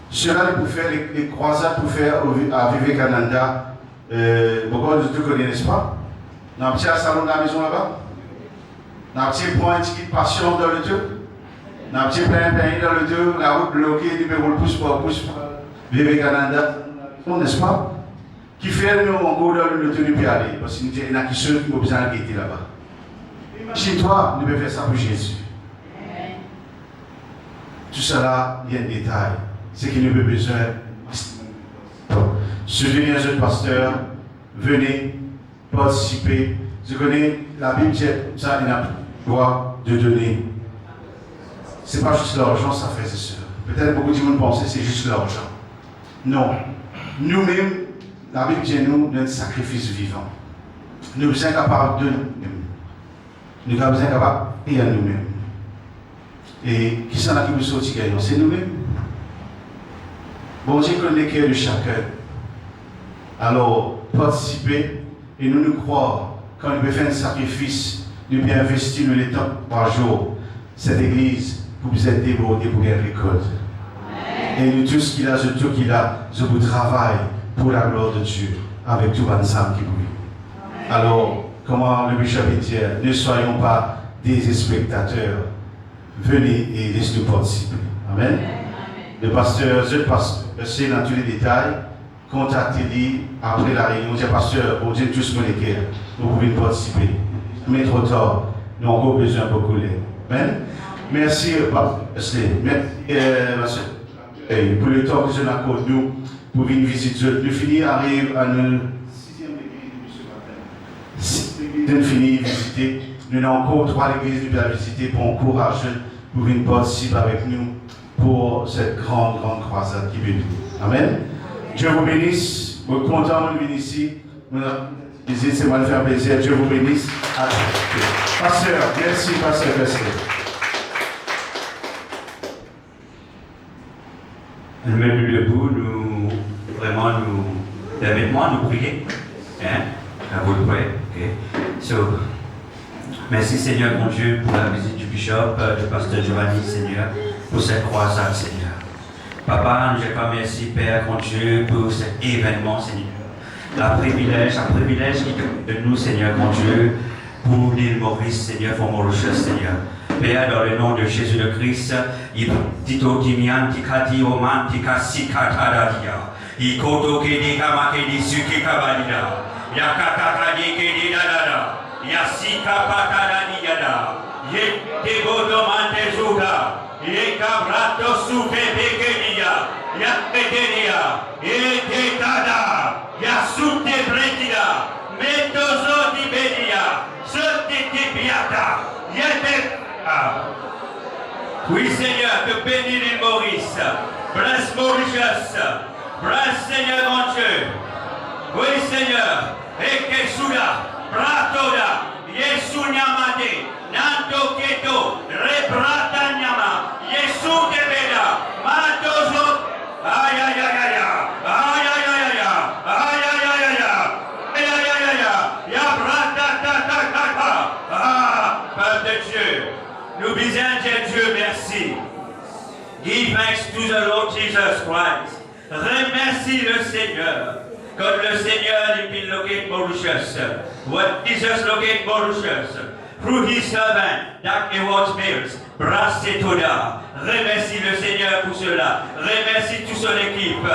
Speaker 2: Cela pour faire les croisades pour faire à Vivekananda. Beaucoup de vous connaissez, n'est-ce pas? Dans un petit salon de la maison là-bas. Dans un petit point de passion dans le deux. Dans un petit plein dans le deux. La route bloquée, numéro pousse pas. Vivekananda. N'est-ce pas? Qui fait nous en gros dans le deux puis aller. Parce qu'il y a qui sont qui ont besoin de guetter là-bas. Imagine-toi, nous pouvons faire ça pour Jésus. Tout cela, il y a un détail. C'est qu'il nous a besoin. Soutenir un jeune pasteur, venez participer. Je connais la Bible, ça, il a le droit de donner. Ce n'est pas juste l'argent, ça fait c'est sûr. Peut-être beaucoup de gens pensent que c'est juste l'argent. Non. Nous-mêmes, la Bible dit nous d'un sacrifice vivant. Nous sommes capables de nous-mêmes. Nous sommes capables de payer à nous-mêmes. Et qui s'en a qui nous sortit gagnant? C'est nous-mêmes. Bon Dieu connaît le cœur de chacun. Alors, participer et nous croire, quand nous pouvons faire un sacrifice, nous pouvons investir le temps par jour, cette église, pour vous être débordé pour gagner récolte. Et nous, tout ce qu'il a, tout qu'il a, je vous travaille pour la gloire de Dieu, avec tout ensemble qui vous. Alors, comment le bishop dit, ne soyons pas des spectateurs. Venez et laissez-nous participer. Amen. Le pasteur, c'est dans tous les détails. Contactez-lui après la réunion. Dis pasteur, on dit tous mon équerre. Vous pouvez participer. Mais trop tard, nous avons encore besoin de beaucoup d'aide. Amen. Merci, pasteur. Merci, pour le temps que je n'accorde nous. pour venir visiter. Nous finissons, arrive à notre 6e église ce matin. 6 églises, nous finissons visiter. Nous avons encore 3 églises nous allons visiter pour encourager, pour venir participer avec nous pour cette grande croisade qui bénit. Amen. Dieu vous bénisse. Je suis content de venir ici. C'est moi de faire plaisir. Dieu vous bénisse. Pasteur, merci, pasteur.
Speaker 1: Nous mettons debout, permettez-moi de prier. Hein? À vous de prier. Okay. So, merci Seigneur mon Dieu pour la visite du bishop, du pasteur Giovanni, Seigneur, pour cette croisade, Seigneur. Papa, nous te merci Père mon Dieu pour cet événement, Seigneur. Un privilège qui est de nous, Seigneur mon Dieu, pour l'île Maurice, Seigneur, pour Mauritius, Seigneur. Père, dans le nom de Jésus le Christ, Tito Timian, Tikati Oman, Tikasi Kataradia, Ikoto Kedi Kamakedi Suki Kabalida, Yakakakadi Kedi Dada, Yasika Patarani Yada, Yetebodo Mantezuda, Yekabrato Suke Bekedia, Yakedia, Yeketada, Yasute Bretida, Metozo di Bedia, Sote Biata, Yete. Oui, Seigneur, te bénis les Maurice. Bless Mauritius. Bless, Seigneur, mon Dieu. Oui, Seigneur. Eke Suda, Bratoda, Yesu Nyamade, Nanto Keto, Rebrata Nyama, Yesu Debeda, Matozo. Aïe, aïe, aïe, aïe, aïe, aïe, aïe, aïe, aïe, aïe, aïe, aïe, aïe, aïe, aïe, aïe, ya brata, ta, ta, ta, ta. Ah, Père de Dieu. Nous disons Dieu merci. Give thanks to the Lord Jesus Christ. Remercie le Seigneur. Comme le Seigneur il will locate Mauritius. What Jesus locate Mauritius. Through his servant, that Edward Mills, Brassetoda. Remercie le Seigneur pour cela. Remercie toute son équipe.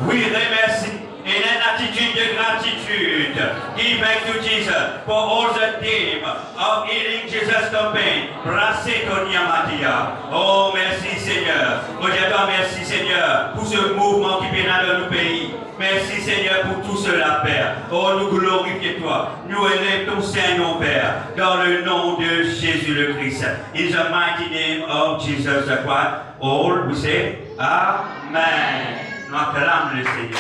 Speaker 1: Oui, remercie. In an attitude de gratitude, give thanks to Jesus for all the team of Healing Jesus campaign. Brasseto Niamadia. Oh, merci Seigneur. Merci Seigneur pour ce mouvement qui pénale dans nos pays. Merci Seigneur pour tout cela, Père. Oh, nous glorifions toi. Nous élèvons ton Saint-Nom, Père, dans le nom de Jésus le Christ. In the mighty name of Jesus the Christ. All we say, Amen. Nous acclamons le Seigneur.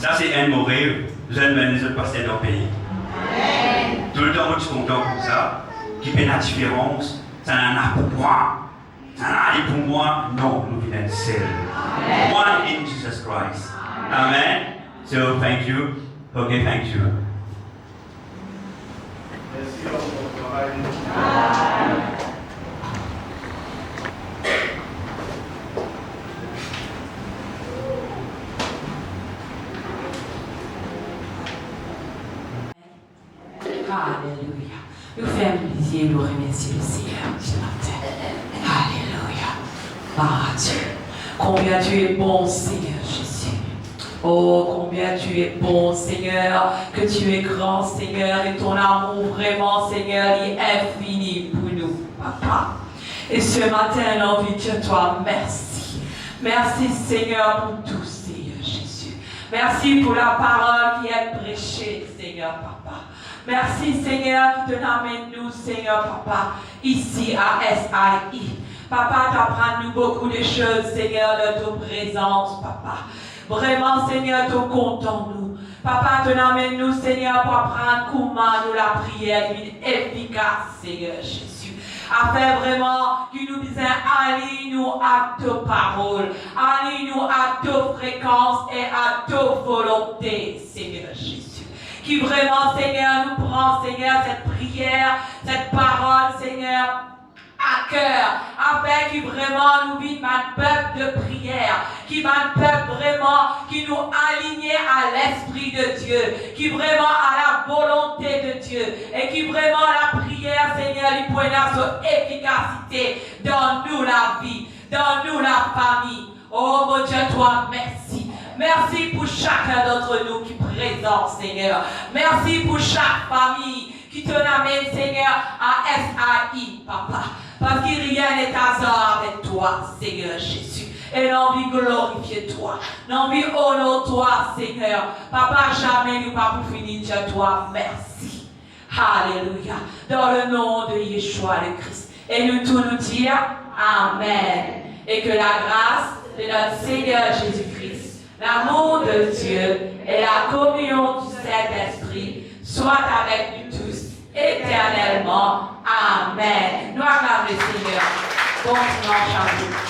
Speaker 1: Ça, c'est un mot réel. Vous allez mener les autres passer dans le pays. Amen. Tout le temps, moi, je suis content comme ça. Qui fait la différence? Ça n'en a pour moi. Ça n'en a pour moi. Non, nous venons seuls. One in Jesus Christ. Amen. So, thank you. Okay, thank you.
Speaker 2: Merci pour votre travail.
Speaker 4: Alléluia. Nous fermons les yeux, nous remercions le Seigneur ce matin. Alléluia. Ah Dieu, combien tu es bon, Seigneur Jésus. Oh, combien tu es bon, Seigneur, que tu es grand, Seigneur, et ton amour vraiment, Seigneur, est infini pour nous, Papa. Et ce matin, nous envie de dire toi, merci. Merci, Seigneur, pour tout, Seigneur Jésus. Merci pour la parole qui est prêchée, Seigneur, Papa. Merci Seigneur qui te amène nous, Seigneur Papa, ici à SIE. Papa, t'apprends-nous beaucoup de choses, Seigneur, de ta présence, Papa. Vraiment, Seigneur, te comptons-nous. Papa, te amène nous, Seigneur, pour apprendre comment nous la prière est efficace, Seigneur Jésus. Afin vraiment que nous disions, allie-nous à ta parole, allie-nous à ta fréquence et à ta volonté, Seigneur Jésus. Qui vraiment, Seigneur, nous prend, Seigneur, cette prière, cette parole, Seigneur, à cœur, afin que vraiment nous vivions un peuple de prière, qui va un peuple vraiment, qui nous aligne à l'Esprit de Dieu, qui vraiment à la volonté de Dieu, et qui vraiment la prière, Seigneur, lui pointe son efficacité dans nous la vie, dans nous la famille. Oh mon Dieu, toi, merci. Merci pour chacun d'entre nous qui est présent, Seigneur. Merci pour chaque famille qui te l'amène, Seigneur, à SAI, Papa. Parce que rien n'est hasard avec toi, Seigneur Jésus. Et l'envie glorifier toi. L'envie honore toi, Seigneur. Papa, jamais nous pas pour finir dire toi merci. Alléluia. Dans le nom de Yeshua le Christ. Et nous tous nous dire Amen. Et que la grâce de notre Seigneur Jésus-Christ, l'amour de Dieu et la communion du Saint-Esprit soient avec nous tous éternellement. Amen. Nous acclamons le Seigneur. Bon dimanche à vous.